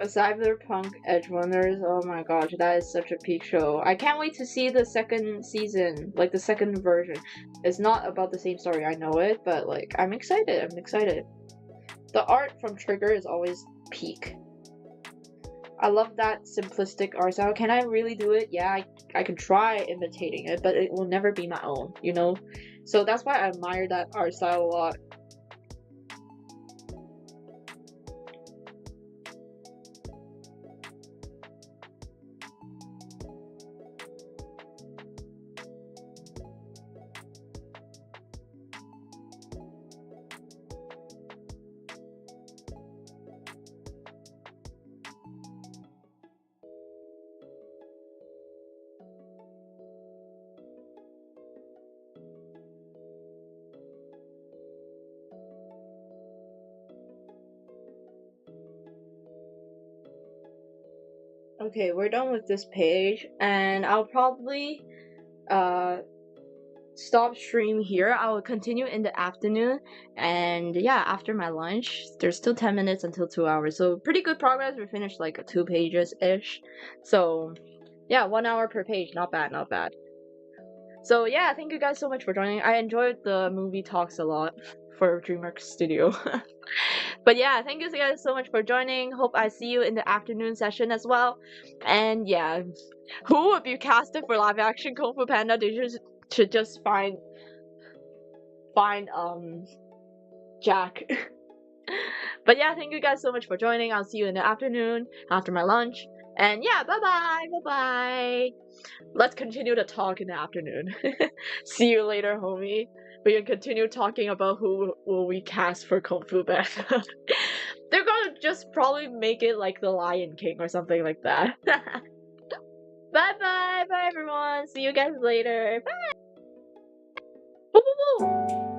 Speaker 1: Cyberpunk Edge Runners, oh my gosh, that is such a peak show. I can't wait to see the second season, like the second version. It's not about the same story, I know it, but like, I'm excited, I'm excited. The art from Trigger is always peak. I love that simplistic art style. Can I really do it? Yeah, I can try imitating it, but it will never be my own, you know? So that's why I admire that art style a lot. Okay, we're done with this page, and I'll probably stop stream here. I will continue in the afternoon, and yeah, after my lunch. There's still 10 minutes until 2 hours, so pretty good progress. We finished like 2 pages ish, so yeah, 1 hour per page. Not bad, not bad. So yeah, thank you guys so much for joining. I enjoyed the movie talks a lot for DreamWorks Studio. But yeah, thank you guys so much for joining. Hope I see you in the afternoon session as well. And yeah, who would be casted for live action Kung Fu Panda? They should just find Jack. But yeah, thank you guys so much for joining. I'll see you in the afternoon after my lunch. And yeah, bye bye. Let's continue to talk in the afternoon. See you later, homie. We can continue talking about who will we cast for Kung Fu Panda. They're gonna just probably make it like the Lion King or something like that. Bye everyone. See you guys later. Bye. Woo, woo, woo.